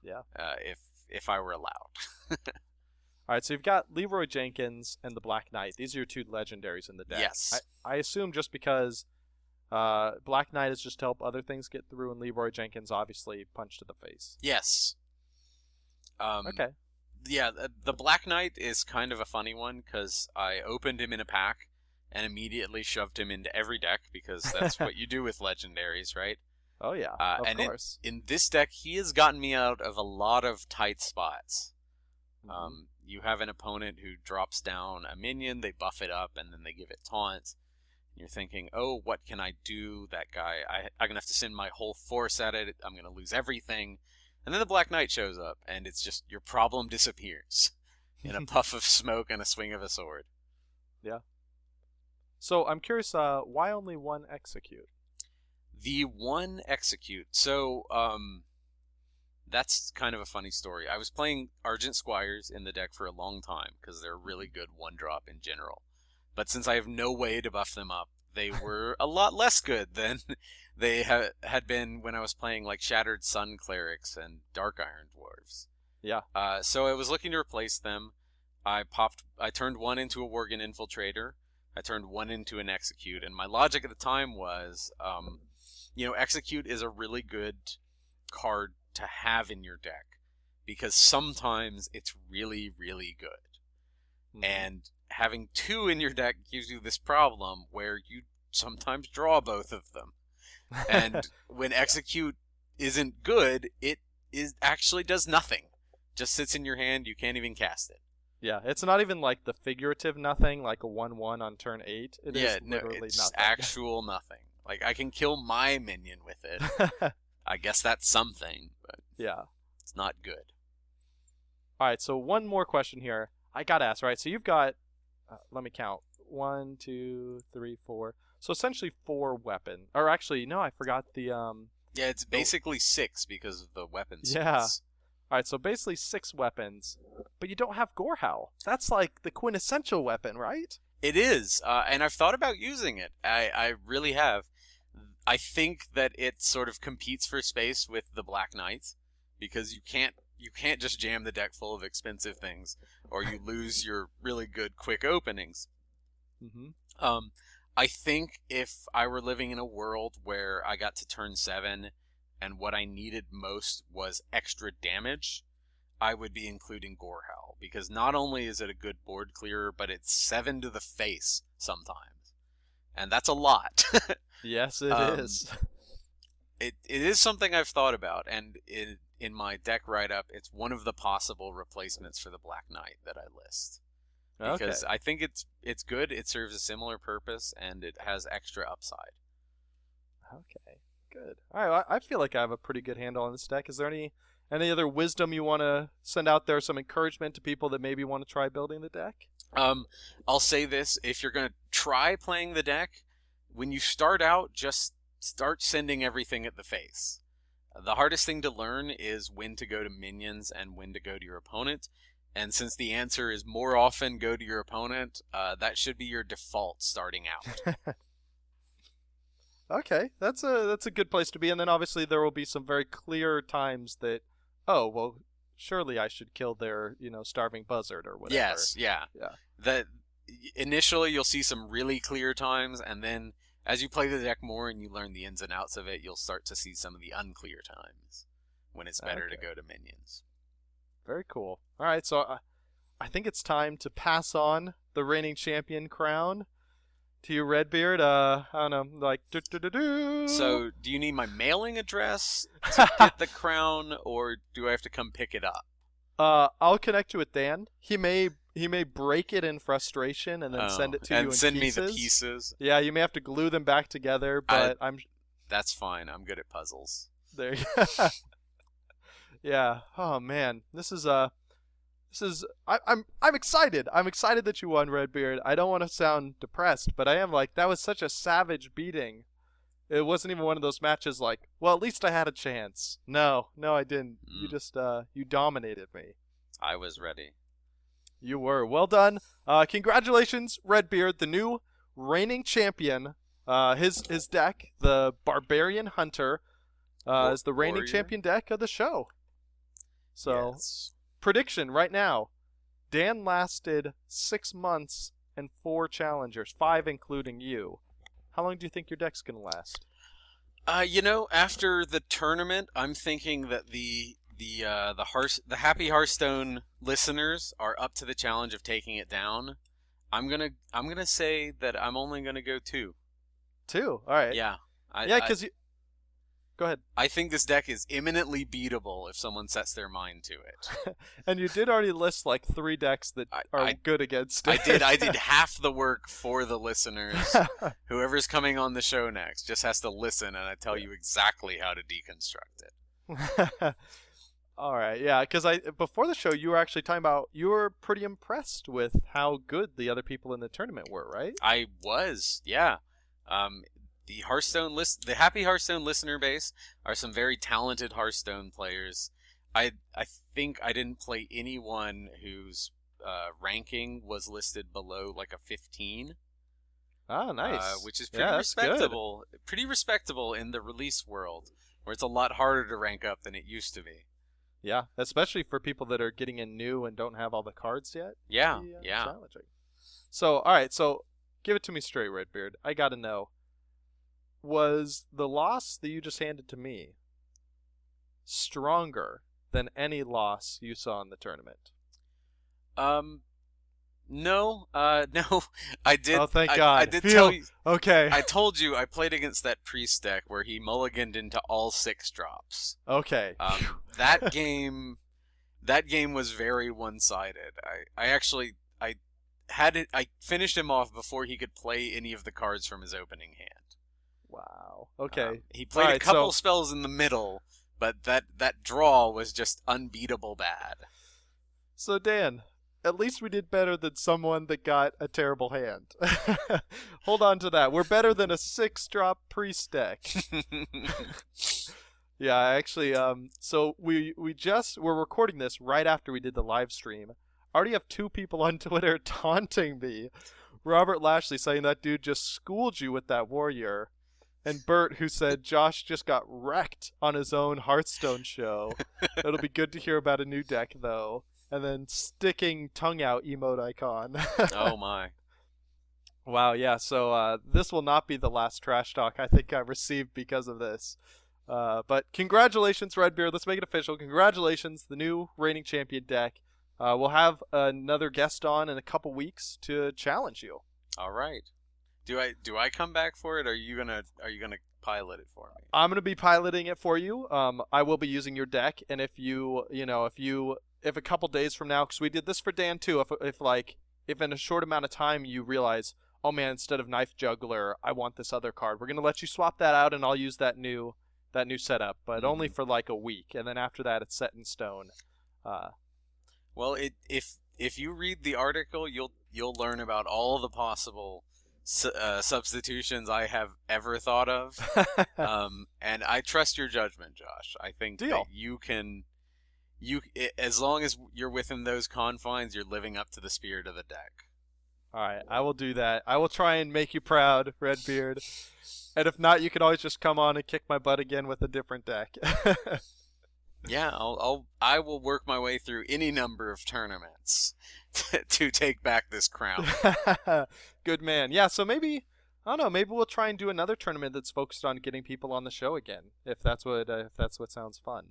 Yeah. If I were allowed. All right, so you've got Leroy Jenkins and the Black Knight. These are your 2 legendaries in the deck. Yes. I assume just because Black Knight is just to help other things get through, and Leroy Jenkins obviously punch to the face. Yes. Okay. Yeah, the Black Knight is kind of a funny one because I opened him in a pack and immediately shoved him into every deck because that's what you do with legendaries, right? Oh, yeah, of course. In this deck, he has gotten me out of a lot of tight spots. You have an opponent who drops down a minion, they buff it up, and then they give it taunts. And you're thinking, oh, what can I do? That guy, I'm going to have to send my whole force at it. I'm going to lose everything. And then the Black Knight shows up, and it's just your problem disappears in a puff of smoke and a swing of a sword. Yeah. So I'm curious, why only 1 execute? The 1 execute. So, that's kind of a funny story. I was playing Argent Squires in the deck for a long time because they're really good 1-drop in general. But since I have no way to buff them up, they were a lot less good than they had been when I was playing like Shattered Sun Clerics and Dark Iron Dwarves. Yeah. So I was looking to replace them. I turned 1 into a Worgen Infiltrator. I turned 1 into an Execute, and my logic at the time was, Execute is a really good card to have in your deck because sometimes it's really, really good. And having 2 in your deck gives you this problem where you sometimes draw both of them. And when Execute isn't good, it actually does nothing. Just sits in your hand, you can't even cast it. Yeah, it's not even like the figurative nothing, like a 1/1 on turn 8. It's literally it's nothing. actual nothing. Like, I can kill my minion with it. I guess that's something, but yeah, it's not good. All right, so one more question here. I gotta ask, right? So you've got, let me count, 1, 2, 3, 4. So essentially 4 weapons. Or actually, no, I forgot the Yeah, it's basically 6 because of the weapons. Yeah. All right, so basically 6 weapons, but you don't have Gorehowl. That's like the quintessential weapon, right? It is, and I've thought about using it. I really have. I think that it sort of competes for space with the Black Knight because you can't just jam the deck full of expensive things, or you lose your really good quick openings. I think if I were living in a world where I got to turn 7 and what I needed most was extra damage, I would be including Gorehowl, because not only is it a good board clearer, but it's 7 to the face sometimes. And that's a lot. Yes, it is. It is something I've thought about, and in my deck write-up, it's one of the possible replacements for the Black Knight that I list. Because I think it's good, it serves a similar purpose, and it has extra upside. Okay, good. All right, well, I feel like I have a pretty good handle on this deck. Is there any other wisdom you want to send out there, some encouragement to people that maybe want to try building the deck? I'll say this, if you're going to try playing the deck, when you start out, just start sending everything at the face. The hardest thing to learn is when to go to minions and when to go to your opponent. And since the answer is more often go to your opponent, that should be your default starting out. Okay, that's a good place to be. And then obviously there will be some very clear times that, oh, well, surely I should kill their, starving buzzard or whatever. Yes, yeah. Initially you'll see some really clear times, and then as you play the deck more and you learn the ins and outs of it, you'll start to see some of the unclear times when it's better to go to minions. Very cool. All right, so I think it's time to pass on the reigning champion crown to you, Redbeard. I don't know, like do. So, do you need my mailing address to get the crown, or do I have to come pick it up? I'll connect you with Dan. He may break it in frustration and then send it to you in send pieces. Me the pieces. Yeah, you may have to glue them back together, but That's fine. I'm good at puzzles. There you go. Yeah. Oh man, I'm excited. I'm excited that you won, Redbeard. I don't want to sound depressed, but I am. Like, that was such a savage beating. It wasn't even one of those matches like, well, at least I had a chance. No, I didn't. You just you dominated me. I was ready. You were. Well done. Congratulations, Redbeard, the new reigning champion. His deck, the Barbarian Hunter, is the reigning champion deck of the show. So, Prediction right now. Dan lasted 6 months and 4 challengers, 5 including you. How long do you think your deck's going to last? After the tournament, I'm thinking that the Happy Hearthstone listeners are up to the challenge of taking it down. I'm gonna say that I'm only gonna go 2. 2? All right. Yeah. Because Go ahead. I think this deck is imminently beatable if someone sets their mind to it. And you did already list like 3 decks that are good against it. I did half the work for the listeners. Whoever's coming on the show next just has to listen, and I tell you exactly how to deconstruct it. All right, yeah, because before the show you were actually talking about you were pretty impressed with how good the other people in the tournament were, right? I was, yeah. The Happy Hearthstone listener base are some very talented Hearthstone players. I think I didn't play anyone whose ranking was listed below like a 15. Oh, nice. Which is pretty respectable. Pretty respectable in the release world, where it's a lot harder to rank up than it used to be. Yeah, especially for people that are getting in new and don't have all the cards yet. Yeah, yeah. Challenging. So, all right, so give it to me straight, Redbeard. I got to know. Was the loss that you just handed to me stronger than any loss you saw in the tournament? No, no. I did. Oh, thank God. I did tell you. Okay. I told you I played against that priest deck where he mulliganed into all 6 drops. Okay. That game was very one-sided. I finished him off before he could play any of the cards from his opening hand. Wow. Okay. He played a couple spells in the middle, but that draw was just unbeatable bad. So Dan, at least we did better than someone that got a terrible hand. Hold on to that. We're better than a 6-drop priest deck. Yeah, actually, so we're recording this right after we did the live stream. I already have 2 people on Twitter taunting me. Robert Lashley saying that dude just schooled you with that warrior. And Bert, who said Josh just got wrecked on his own Hearthstone show. It'll be good to hear about a new deck, though. And then sticking tongue out emote icon. Oh, my. Wow, yeah, so this will not be the last trash talk I think I received because of this. But congratulations, Redbeard. Let's make it official. Congratulations, the new reigning champion deck. We'll have another guest on in a couple weeks to challenge you. All right. Do I come back for it? Or are you gonna pilot it for me? I'm gonna be piloting it for you. I will be using your deck, and if a couple days from now, because we did this for Dan too, if in a short amount of time you realize, oh man, instead of Knife Juggler, I want this other card, we're gonna let you swap that out, and I'll use that new setup, but only for like a week, and then after that it's set in stone. Well, if you read the article, you'll learn about all the possible substitutions I have ever thought of, and I trust your judgment, Josh. I think that you can, as long as you're within those confines, you're living up to the spirit of the deck. All right, I will do that. I will try and make you proud, Redbeard. And if not, you can always just come on and kick my butt again with a different deck. Yeah, I will work my way through any number of tournaments to take back this crown. Good man. Yeah, so maybe we'll try and do another tournament that's focused on getting people on the show again, if that's what sounds fun.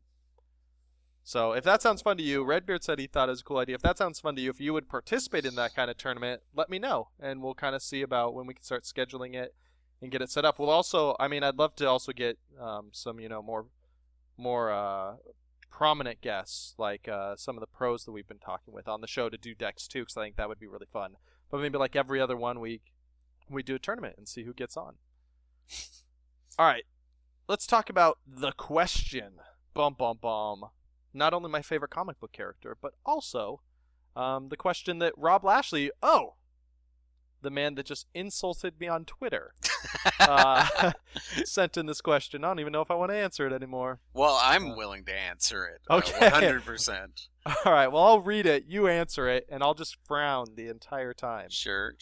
So if that sounds fun to you, Redbeard said he thought it was a cool idea. If that sounds fun to you, if you would participate in that kind of tournament, let me know, and we'll kind of see about when we can start scheduling it and get it set up. We'll also, I'd love to also get some, more prominent guests, like some of the pros that we've been talking with on the show to do decks too, because I think that would be really fun. But maybe like every other 1 week, we do a tournament and see who gets on. All right, let's talk about the question. Bum, bum, bum. Not only my favorite comic book character, but also the question that Rob Lashley, the man that just insulted me on Twitter, sent in this question. I don't even know if I want to answer it anymore. Well, I'm willing to answer it. Okay. 100%. All right, well, I'll read it, you answer it, and I'll just frown the entire time. Sure.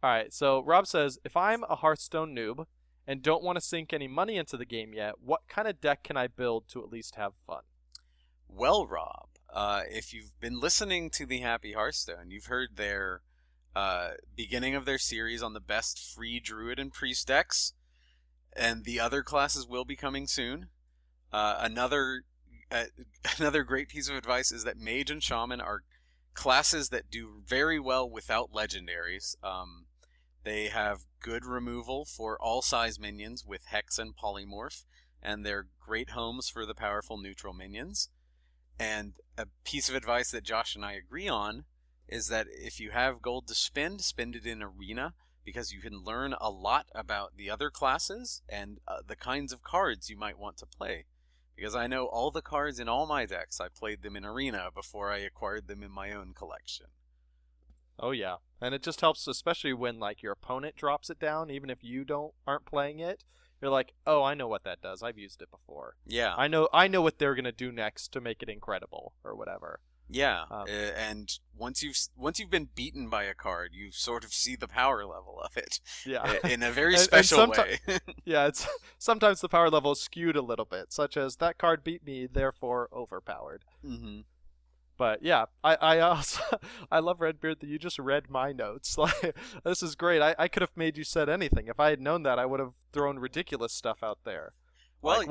All right, so Rob says, if I'm a Hearthstone noob and don't want to sink any money into the game yet, what kind of deck can I build to at least have fun? Well, Rob, if you've been listening to the Happy Hearthstone, you've heard their beginning of their series on the best free druid and priest decks, and the other classes will be coming soon. Another great piece of advice is that mage and shaman are classes that do very well without legendaries. They have good removal for all size minions with Hex and Polymorph, and they're great homes for the powerful neutral minions. And a piece of advice that Josh and I agree on is that if you have gold to spend it in Arena, because you can learn a lot about the other classes and the kinds of cards you might want to play. Because I know all the cards in all my decks, I played them in Arena before I acquired them in my own collection. Oh yeah, and it just helps, especially when like your opponent drops it down, even if you aren't playing it. You're like, oh, I know what that does. I've used it before. Yeah, I know what they're gonna do next to make it incredible or whatever. Yeah, and once you've been beaten by a card, you sort of see the power level of it. Yeah, in a very special way. Yeah, it's sometimes the power level is skewed a little bit, such as that card beat me, therefore overpowered. Mm-hmm. But yeah, I also I love Redbeard that you just read my notes. Like, this is great. I could have made you said anything. If I had known that, I would have thrown ridiculous stuff out there. Well, like,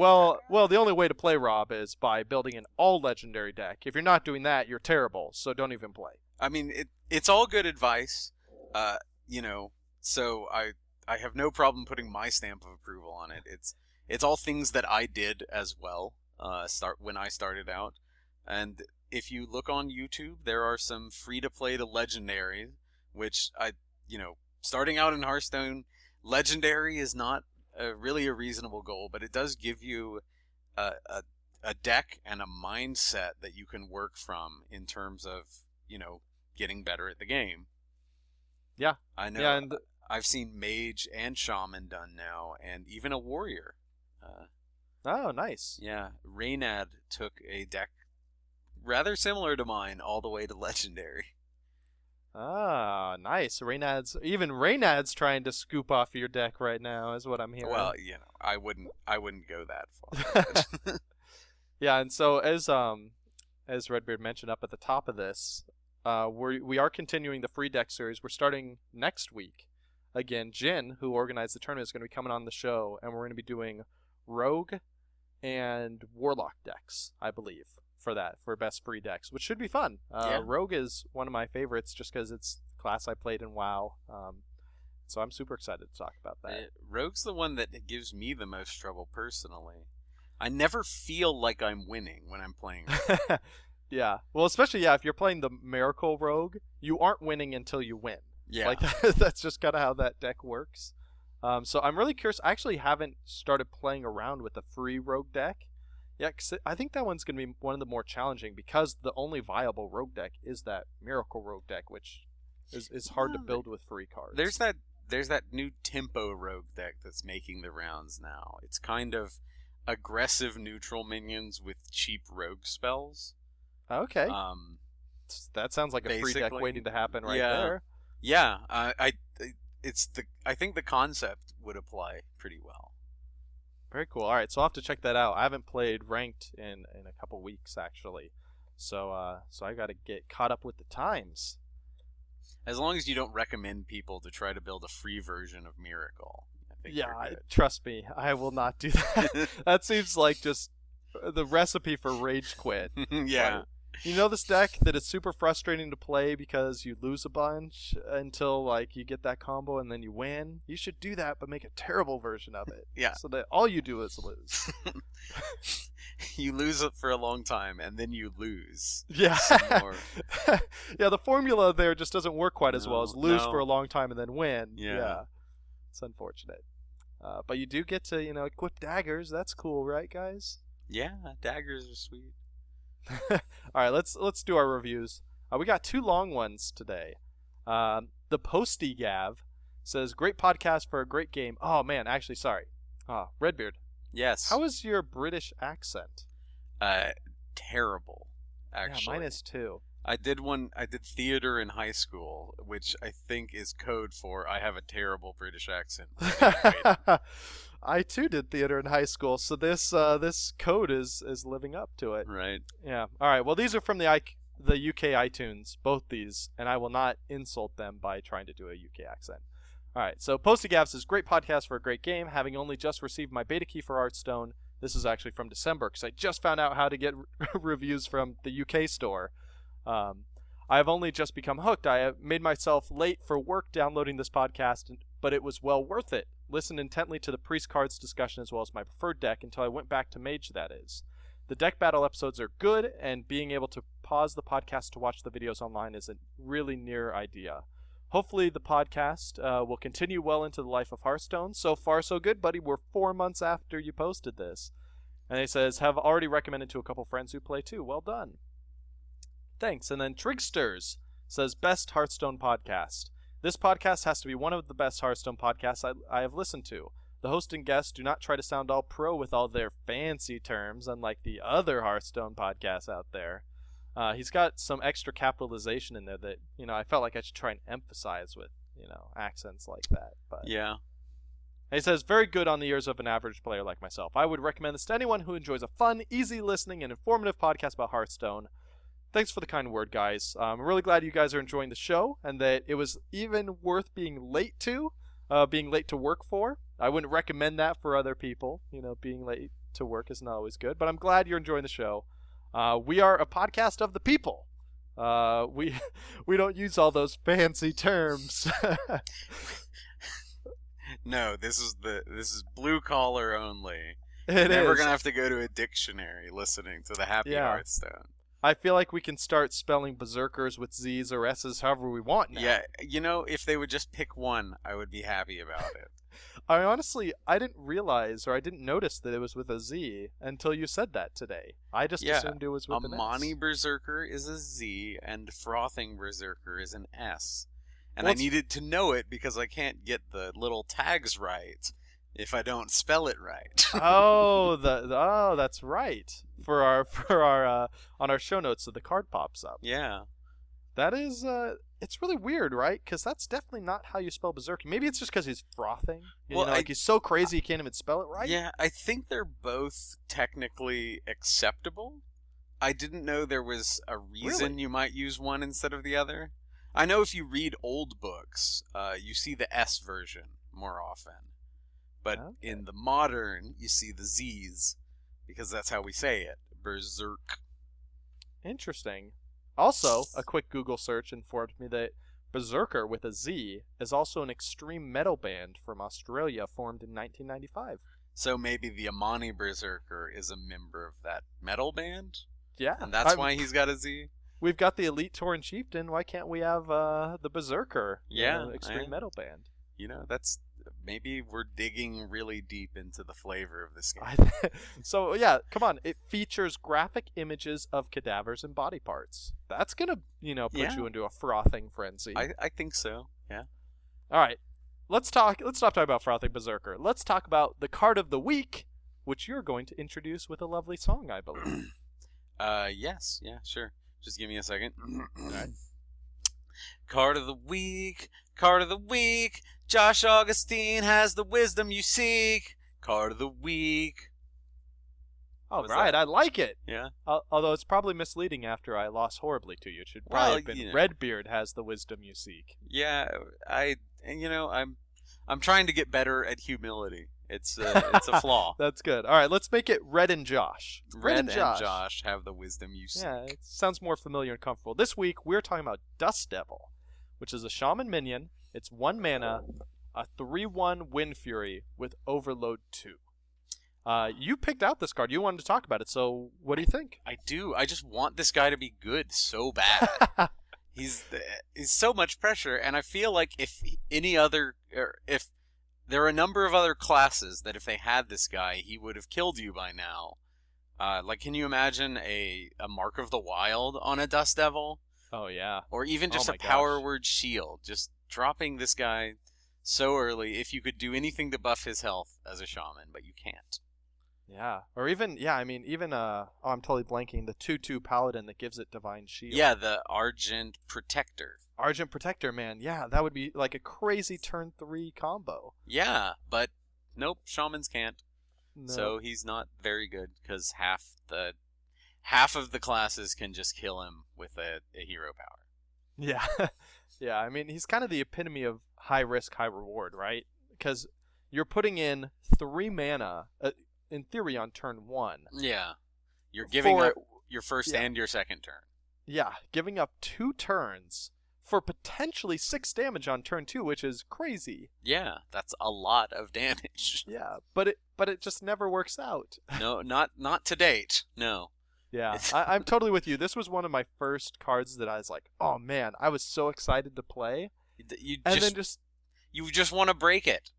well, the only way to play Rob is by building an all legendary deck. If you're not doing that, you're terrible. So don't even play. I mean, it's all good advice. So I have no problem putting my stamp of approval on it. It's all things that I did as well. When I started out, and if you look on YouTube, there are some free-to-play to legendary, which starting out in Hearthstone, legendary is not really a reasonable goal, but it does give you a deck and a mindset that you can work from in terms of, getting better at the game. Yeah. I know. Yeah, and I've seen mage and shaman done now, and even a warrior. Oh, nice. Yeah, Reynad took a deck rather similar to mine all the way to legendary. Ah, nice. Reynad's trying to scoop off your deck right now, is what I'm hearing. Well, I wouldn't go that far. Yeah, and so as Redbeard mentioned up at the top of this, we are continuing the free deck series. We're starting next week. Again, Jin, who organized the tournament, is going to be coming on the show, and we're going to be doing Rogue and Warlock decks, I believe, for best free decks, which should be fun. Yeah. Rogue is one of my favorites just because it's the class I played in WoW. So I'm super excited to talk about that. Rogue's the one that gives me the most trouble personally. I never feel like I'm winning when I'm playing Rogue. Yeah. Well, especially, if you're playing the Miracle Rogue, you aren't winning until you win. Yeah. Like, that's just kind of how that deck works. So I'm really curious. I actually haven't started playing around with the free Rogue deck. Yeah, because I think that one's going to be one of the more challenging because the only viable Rogue deck is that Miracle Rogue deck, which is hard to build with free cards. There's that new Tempo Rogue deck that's making the rounds now. It's kind of aggressive neutral minions with cheap rogue spells. Okay. That sounds like a free deck waiting to happen right there. Yeah, I think the concept would apply pretty well. Very cool. All right, so I'll have to check that out. I haven't played ranked in a couple weeks actually, so I got to get caught up with the times. As long as you don't recommend people to try to build a free version of Miracle, I think you're good. Trust me, I will not do that. That seems like just the recipe for rage quit. Yeah. Like, you know this deck that is super frustrating to play because you lose a bunch until you get that combo and then you win? You should do that, but make a terrible version of it. Yeah. So that all you do is lose. You lose it for a long time and then you lose. Yeah. Some more. Yeah, the formula there just doesn't work quite as well as lose for a long time and then win. Yeah. It's unfortunate. But you do get to, equip daggers. That's cool, right, guys? Yeah, daggers are sweet. All right, let's do our reviews. We got 2 long ones today. The Posty Gav says, "Great podcast for a great game." Oh man, actually, sorry. Redbeard. Yes. How is your British accent? Terrible. Actually. Yeah, -2. I did theater in high school, which I think is code for I have a terrible British accent. I too did theater in high school, so this code is living up to it. Right. Yeah. All right. Well, these are from the UK iTunes, both these, and I will not insult them by trying to do a UK accent. All right. So Posty Gav says, great podcast for a great game. Having only just received my beta key for Hearthstone. This is actually from December because I just found out how to get reviews from the UK store. I have only just become hooked. I have made myself late for work downloading this podcast, but it was well worth it. Listened intently to the priest cards discussion as well as my preferred deck until I went back to Mage, that is. The deck battle episodes are good, and being able to pause the podcast to watch the videos online is a really near idea. Hopefully the podcast will continue well into the life of Hearthstone. So far, so good, buddy. We're 4 months after you posted this. And he says, have already recommended to a couple friends who play too. Well done. Thanks. And then Trigsters says, best Hearthstone podcast. This podcast has to be one of the best Hearthstone podcasts I have listened to. The host and guests do not try to sound all pro with all their fancy terms, unlike the other Hearthstone podcasts out there. He's got some extra capitalization in there that, I felt like I should try and emphasize with, accents like that. But Yeah. he says, very good on the ears of an average player like myself. I would recommend this to anyone who enjoys a fun, easy listening, and informative podcast about Hearthstone. Thanks for the kind word, guys. I'm really glad you guys are enjoying the show and that it was even worth being late to work for. I wouldn't recommend that for other people. Being late to work is not always good, but I'm glad you're enjoying the show. We are a podcast of the people. We don't use all those fancy terms. No, this is blue collar only. It Never is. gonna have to go to a dictionary listening to the Happy Hearthstone. I feel like we can start spelling berserkers with Z's or S's however we want now. Yeah, if they would just pick one, I would be happy about it. I didn't realize or I didn't notice that it was with a Z until you said that today. I just assumed it was with an S. Amani Berserker is a Z and Frothing Berserker is an S. And Well, I needed to know it because I can't get the little tags right if I don't spell it right. That's right. For our on our show notes, so the card pops up. Yeah. That is it's really weird, right? Because that's definitely not how you spell berserker. Maybe it's just because he's frothing. He's so crazy you can't even spell it right. Yeah, I think they're both technically acceptable. I didn't know there was a reason you might use one instead of the other. I know if you read old books, you see the S version more often. But in the modern, you see the Z's, because that's how we say it. Berserk. Interesting. Also, a quick Google search informed me that Berserker with a Z is also an extreme metal band from Australia formed in 1995. So maybe the Amani Berserker is a member of that metal band? Yeah. And that's why he's got a Z? We've got the Elite Tauren Chieftain. Why can't we have the Berserker? Yeah. Extreme metal band. That's... Maybe we're digging really deep into the flavor of this game. So, yeah, come on. It features graphic images of cadavers and body parts. That's going to, put you into a frothing frenzy. I think so, yeah. All right. Let's stop talking about Frothing Berserker. Let's talk about the card of the week, which you're going to introduce with a lovely song, I believe. Yes. Yeah, sure. Just give me a second. All right. Card of the week. Card of the week. Josh Augustine has the wisdom you seek. Card of the week. All right, I like it. Yeah. Although it's probably misleading after I lost horribly to you. It should probably have been Redbeard has the wisdom you seek. Yeah, I'm trying to get better at humility. It's a flaw. That's good. All right, let's make it Red and Josh. Red and Josh have the wisdom you seek. Yeah, it sounds more familiar and comfortable. This week we're talking about Dust Devil, which is a shaman minion. It's 1 mana, a 3/1 Wind Fury with Overload 2. You picked out this card. You wanted to talk about it, so what do you think? I do. I just want this guy to be good so bad. He's so much pressure, and I feel like if there are a number of other classes that if they had this guy, he would have killed you by now. Can you imagine a Mark of the Wild on a Dust Devil? Oh, yeah. Or even just a Power Word Shield. Just dropping this guy so early if you could do anything to buff his health as a shaman, but you can't. Yeah. Or even, I'm totally blanking, the 2/2 Paladin that gives it Divine Shield. Yeah, the Argent Protector. Argent Protector, man. Yeah, that would be like a crazy turn 3 combo. Yeah, but Nope, shamans can't. No. So he's not very good because half of the classes can just kill him with a hero power. Yeah. Yeah, I mean, he's kind of the epitome of high risk, high reward, right? Because you're putting in 3 mana, in theory, on turn 1. Yeah. You're giving up your first yeah. and your second turn. Yeah, giving up 2 turns for potentially 6 damage on turn 2, which is crazy. Yeah, that's a lot of damage. Yeah, but it just never works out. No, not to date. No. Yeah, I'm totally with you. This was one of my first cards that I was like, oh man, I was so excited to play. You just want to break it.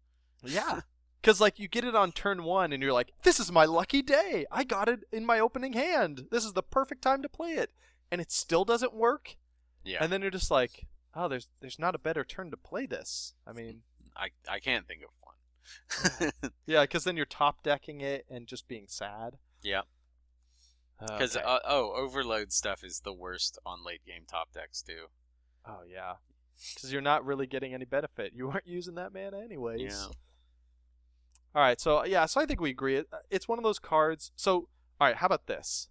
Yeah. Because, like, you get it on turn 1, and you're like, this is my lucky day. I got it in my opening hand. This is the perfect time to play it. And it still doesn't work. Yeah. And then you're just like, oh, there's not a better turn to play this. I mean... I can't think of one. Yeah, because then you're top decking it and just being sad. Yeah. Because, Overload stuff is the worst on late game top decks, too. Oh, yeah. Because you're not really getting any benefit. You weren't using that mana anyways. Yeah. All right, so I think we agree. It's one of those cards. So, all right, how about this?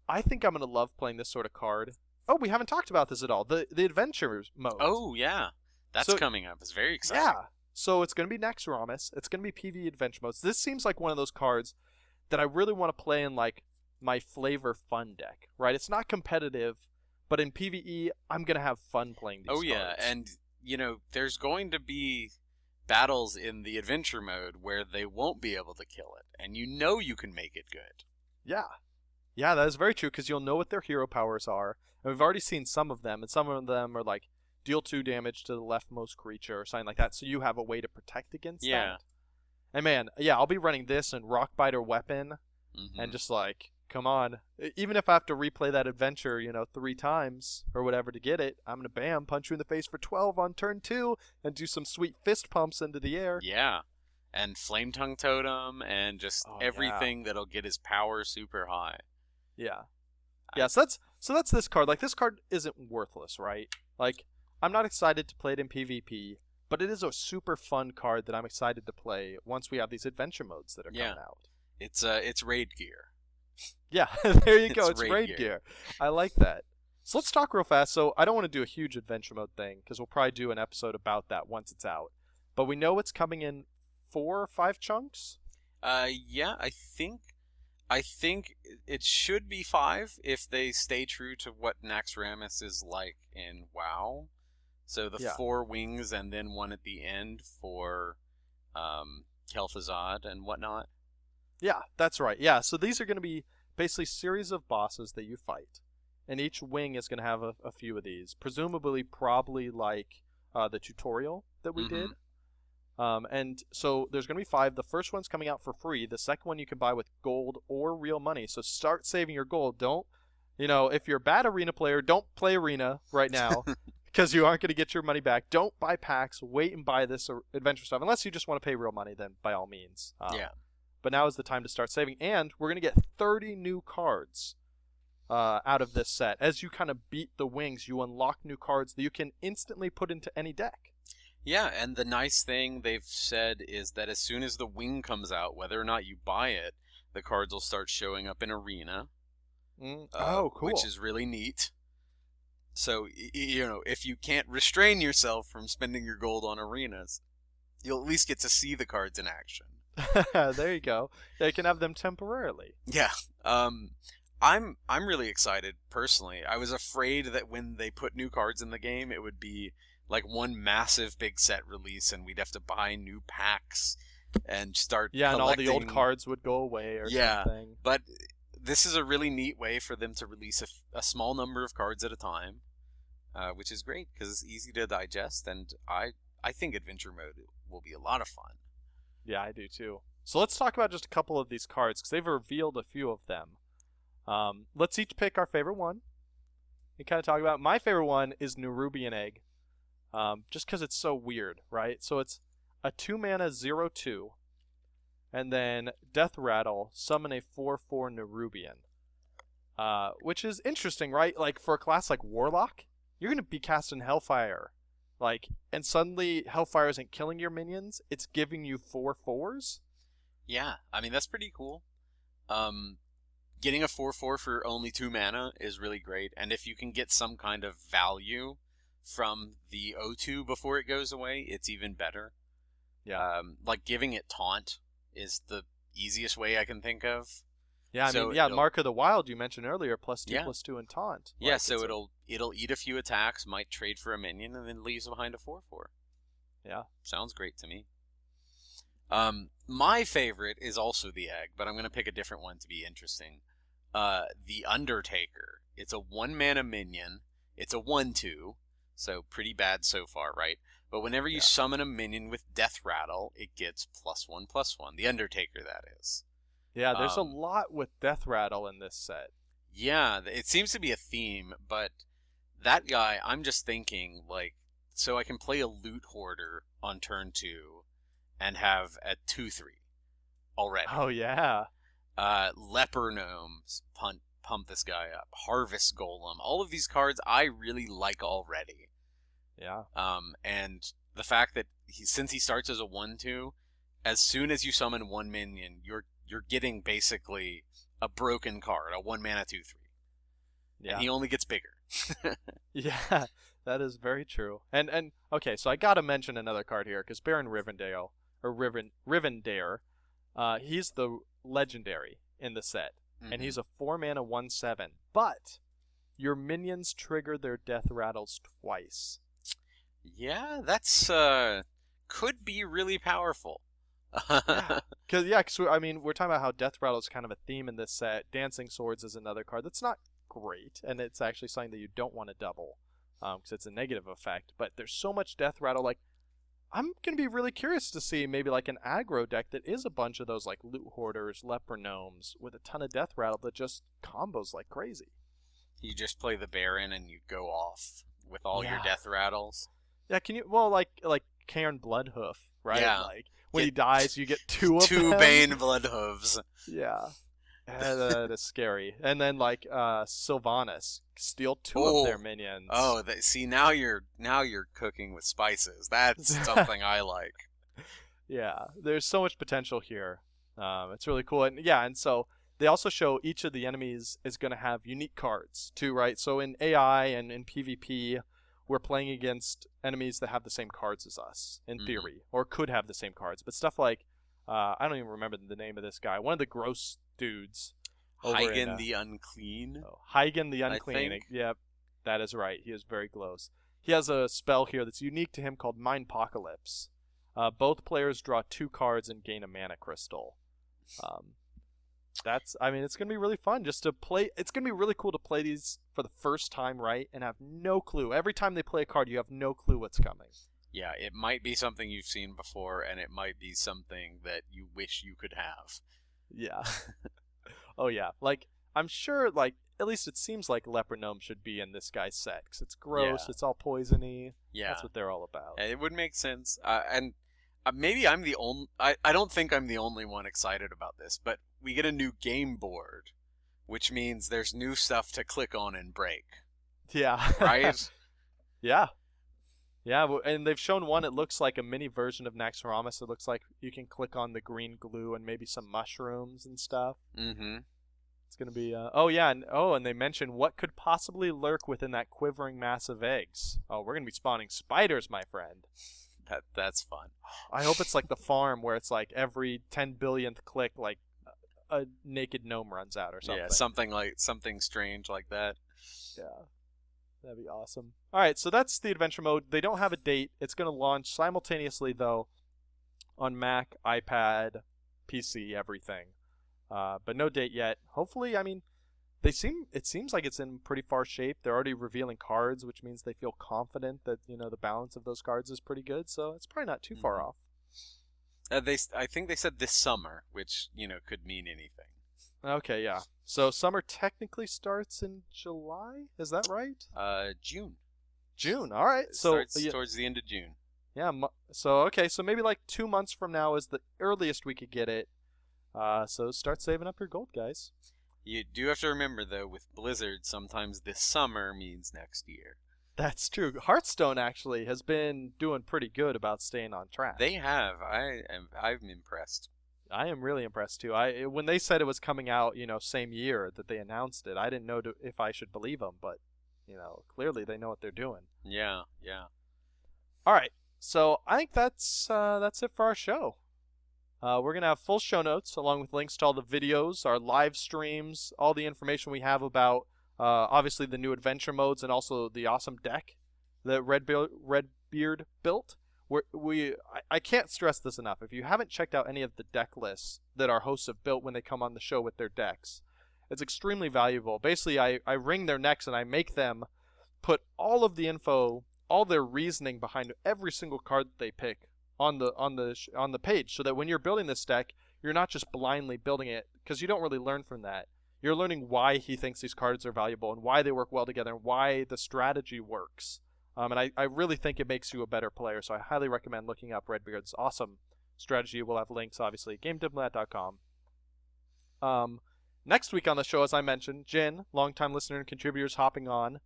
I think I'm going to love playing this sort of card. Oh, we haven't talked about this at all. The adventure mode. Oh, yeah. That's coming up. It's very exciting. Yeah. So it's going to be next Ramus. It's going to be PvE adventure modes. This seems like one of those cards that I really want to play in, like, my flavor fun deck, right? It's not competitive, but in PvE, I'm going to have fun playing these cards. Oh, yeah. And, there's going to be battles in the adventure mode where they won't be able to kill it, and you can make it good. Yeah. Yeah, that is very true, because you'll know what their hero powers are, and we've already seen some of them, and some of them are like, deal 2 damage to the leftmost creature, or something like that, so you have a way to protect against that. And man, yeah, I'll be running this and Rockbiter Weapon, and just like, come on. Even if I have to replay that adventure, 3 times or whatever to get it, I'm going to bam, punch you in the face for 12 on turn 2 and do some sweet fist pumps into the air. Yeah. And Flame Tongue Totem and just everything that'll get his power super high. Yeah. Yeah, so that's this card. Like, this card isn't worthless, right? Like, I'm not excited to play it in PvP, but it is a super fun card that I'm excited to play once we have these adventure modes that are coming out. It's raid gear. Yeah, there you go. It's raid raid gear. I like that. So let's talk real fast. So I don't want to do a huge adventure mode thing, because we'll probably do an episode about that once it's out. But we know it's coming in 4 or 5 chunks? Yeah, I think it should be 5 if they stay true to what Naxxramas is like in WoW. So the 4 wings and then 1 at the end for Kel'Thuzad and whatnot. Yeah, that's right. Yeah, so these are going to be basically series of bosses that you fight. And each wing is going to have a few of these. Presumably, probably like the tutorial that we did. And so there's going to be 5. The first one's coming out for free. The second one you can buy with gold or real money. So start saving your gold. Don't, if you're a bad arena player, don't play arena right now because you aren't going to get your money back. Don't buy packs. Wait and buy this adventure stuff. Unless you just want to pay real money, then by all means. But now is the time to start saving. And we're going to get 30 new cards out of this set. As you kind of beat the wings, you unlock new cards that you can instantly put into any deck. Yeah, and the nice thing they've said is that as soon as the wing comes out, whether or not you buy it, the cards will start showing up in Arena. Oh, cool. Which is really neat. So, if you can't restrain yourself from spending your gold on arenas, you'll at least get to see the cards in action. There you go. They can have them temporarily. Yeah. I'm really excited, personally. I was afraid that when they put new cards in the game, it would be like one massive big set release and we'd have to buy new packs and start collecting. And all the old cards would go away or something. But this is a really neat way for them to release a small number of cards at a time, which is great because it's easy to digest, and I think adventure mode will be a lot of fun. Yeah, I do too. So let's talk about just a couple of these cards because they've revealed a few of them. Let's each pick our favorite one and kind of talk about. My favorite one is Nerubian Egg. Just because it's so weird, right? So it's a 2-mana 0/2, and then Death Rattle, summon a 4/4 Nerubian. Which is interesting, right? Like, for a class like Warlock, you're going to be casting Hellfire Like, and suddenly Hellfire isn't killing your minions, it's giving you 4/4s. Yeah, I mean, that's pretty cool. Getting a 4/4 for only 2 mana is really great, and if you can get some kind of value from the O2 before it goes away, it's even better. Yeah. Like giving it Taunt is the easiest way I can think of. Yeah, I So mean, yeah, it'll- Mark of the Wild you mentioned earlier, +2, Yeah. +2, and taunt. Yeah, Like, so it's it'll eat a few attacks, might trade for a minion, and then leaves behind a 4/4. Yeah. Sounds great to me. My favorite is also the egg, but I'm going to pick a different one to be interesting. The Undertaker. It's a 1 mana minion. It's a 1/2, so pretty bad so far, right? But whenever you summon a minion with Death Rattle, it gets +1/+1. The Undertaker, that is. Yeah, there's a lot with Death Rattle in this set. Yeah, it seems to be a theme, but that guy, I'm just thinking, like, so I can play a Loot Hoarder on turn 2 and have a 2/3 already. Oh, yeah. Leper Gnomes, pump this guy up. Harvest Golem, all of these cards I really like already. Yeah. And the fact that since he starts as a 1/2, as soon as you summon 1 minion, you're getting basically a broken card, a 1 mana 2/3. Yeah. And he only gets bigger. Yeah, that is very true. And okay, so I gotta mention another card here, because Baron Rivendare, he's the legendary in the set. And he's a 4 mana 1/7. But your minions trigger their death rattles twice. Yeah, that's could be really powerful. Because I mean, we're talking about how death rattle is kind of a theme in this set. Dancing Swords is another card that's not great, and it's actually something that you don't want to double, because it's a negative effect. But there's so much death rattle. Like, I'm gonna be really curious to see maybe like an aggro deck that is a bunch of those like Loot Hoarders, Leper Gnomes with a ton of death rattle that just combos like crazy. You just play the Baron and you go off with all your Yeah. death rattles. Yeah, can you? Well, like Cairn Bloodhoof, right? Yeah. Like when he dies, you get two of Two them. Bane Bloodhooves. Yeah. That is scary. And then like Sylvanas, steal 2 Oh. of their minions. Oh, see, now you're cooking with spices. That's something I like. Yeah, there's so much potential here. It's really cool. And yeah, and so they also show each of the enemies is going to have unique cards too, right? So in AI and in PvP, we're playing against enemies that have the same cards as us, in theory, or could have the same cards. But stuff like, I don't even remember the name of this guy. One of the gross dudes. Hygen the Unclean. Hygen the Unclean. think. Yep, that is right. He is very close. He has a spell here that's unique to him called Mindpocalypse. Both players draw 2 cards and gain a mana crystal. I mean, it's going to be really fun just to play. It's going to be really cool to play these for the first time, right? And have no clue. Every time they play a card, you have no clue what's coming. Yeah, it might be something you've seen before, and it might be something that you wish you could have. Yeah. Oh, yeah. Like, I'm sure, like, at least it seems like Leper Gnome should be in this guy's set, because it's gross, Yeah. it's all poisony. Yeah. That's what they're all about. It would make sense. And maybe I'm the only... I don't think I'm the only one excited about this, but we get a new game board, which means there's new stuff to click on and break. Yeah. Right? Yeah. Yeah, and they've shown one, it looks like a mini version of Naxxramas. It looks like you can click on the green glue and maybe some mushrooms and stuff. Mm-hmm. It's going to be... and they mentioned what could possibly lurk within that quivering mass of eggs. Oh, we're going to be spawning spiders, my friend. That's fun. I hope it's like the farm where it's like every 10 billionth click, like a naked gnome runs out or something. Yeah, something strange like that. Yeah. That'd be awesome. All right, so that's the adventure mode. They don't have a date. It's going to launch simultaneously, though, on Mac, iPad, PC, everything. But no date yet. Hopefully, I mean, it seems like it's in pretty far shape. They're already revealing cards, which means they feel confident that, the balance of those cards is pretty good. So it's probably not too far off. I think they said this summer, which, could mean anything. Okay, yeah. So summer technically starts in July? Is that right? June. June, all right. It So starts towards the end of June. Yeah, so maybe like 2 months from now is the earliest we could get it. So start saving up your gold, guys. You do have to remember, though, with Blizzard, sometimes this summer means next year. That's true. Hearthstone actually has been doing pretty good about staying on track. They have. I'm impressed. I am really impressed too. When they said it was coming out, same year that they announced it, I didn't know if I should believe them, but clearly they know what they're doing. Yeah. All right, so I think that's it for our show. We're gonna have full show notes along with links to all the videos, our live streams, all the information we have about obviously the new adventure modes and also the awesome deck that Redbeard built. I can't stress this enough. If you haven't checked out any of the deck lists that our hosts have built when they come on the show with their decks, it's extremely valuable. Basically, I wring their necks and I make them put all of the info, all their reasoning behind every single card that they pick on the page, so that when you're building this deck, you're not just blindly building it, because you don't really learn from that. You're learning why he thinks these cards are valuable and why they work well together and why the strategy works. And I really think it makes you a better player, so I highly recommend looking up Redbeard's awesome strategy. We'll have links, obviously, at GameDiplomat.com. Next week on the show, as I mentioned, Jin, longtime listener and contributor, is hopping on.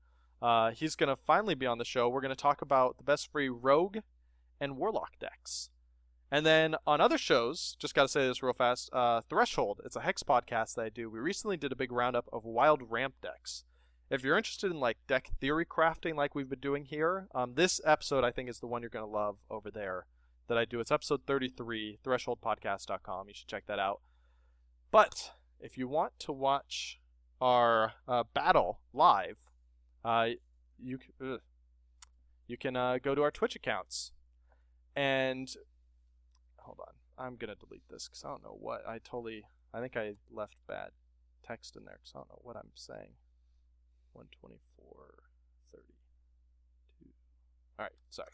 He's going to finally be on the show. We're going to talk about the best free Rogue and Warlock decks. And then on other shows, just got to say this real fast, Threshold, it's a Hex podcast that I do. We recently did a big roundup of wild ramp decks. If you're interested in like deck theory crafting like we've been doing here, this episode I think is the one you're going to love over there that I do. It's episode 33, thresholdpodcast.com. You should check that out. But if you want to watch our battle live, you can go to our Twitch accounts. And hold on, I'm going to delete this because I don't know what I think I left bad text in there because I don't know what I'm saying. 124.32. All right, sorry.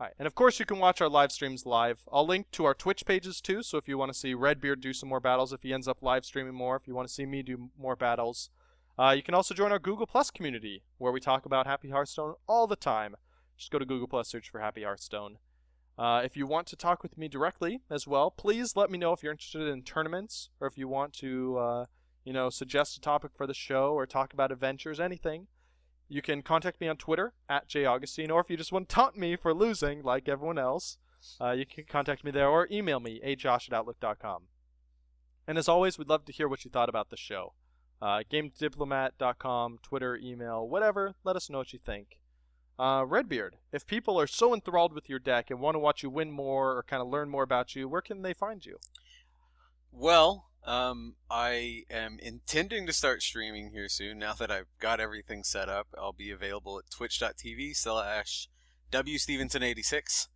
All right, and of course you can watch our live streams live. I'll link to our Twitch pages too, so if you want to see Redbeard do some more battles, if he ends up live streaming more, if you want to see me do more battles, you can also join our Google Plus community where we talk about Happy Hearthstone all the time. Just go to Google Plus, search for Happy Hearthstone. If you want to talk with me directly as well, please let me know if you're interested in tournaments or if you want to suggest a topic for the show or talk about adventures, anything. You can contact me on Twitter @jaugustine, or if you just want to taunt me for losing like everyone else, you can contact me there or email me ajosh@outlook.com. And as always, we'd love to hear what you thought about the show. GameDiplomat.com, Twitter, email, whatever. Let us know what you think. Redbeard, if people are so enthralled with your deck and want to watch you win more or kind of learn more about you, where can they find you? Well, I am intending to start streaming here soon. Now that I've got everything set up, I'll be available at twitch.tv/WStevenson86.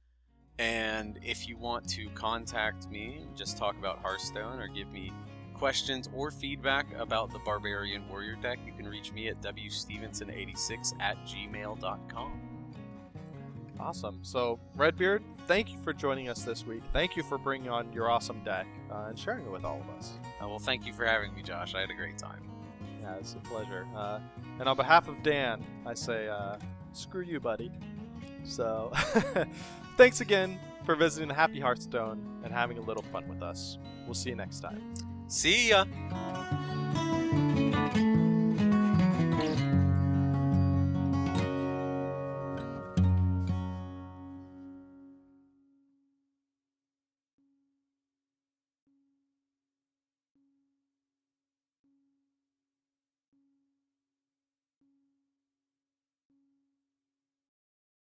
And if you want to contact me and just talk about Hearthstone or give me questions or feedback about the Barbarian Warrior deck, you can reach me at wstevenson86@gmail.com. Awesome. So, Redbeard, thank you for joining us this week. Thank you for bringing on your awesome deck and sharing it with all of us. Well, thank you for having me, Josh. I had a great time. Yeah, it's a pleasure. And on behalf of Dan, I say, screw you, buddy. So, thanks again for visiting Happy Hearthstone and having a little fun with us. We'll see you next time. See ya!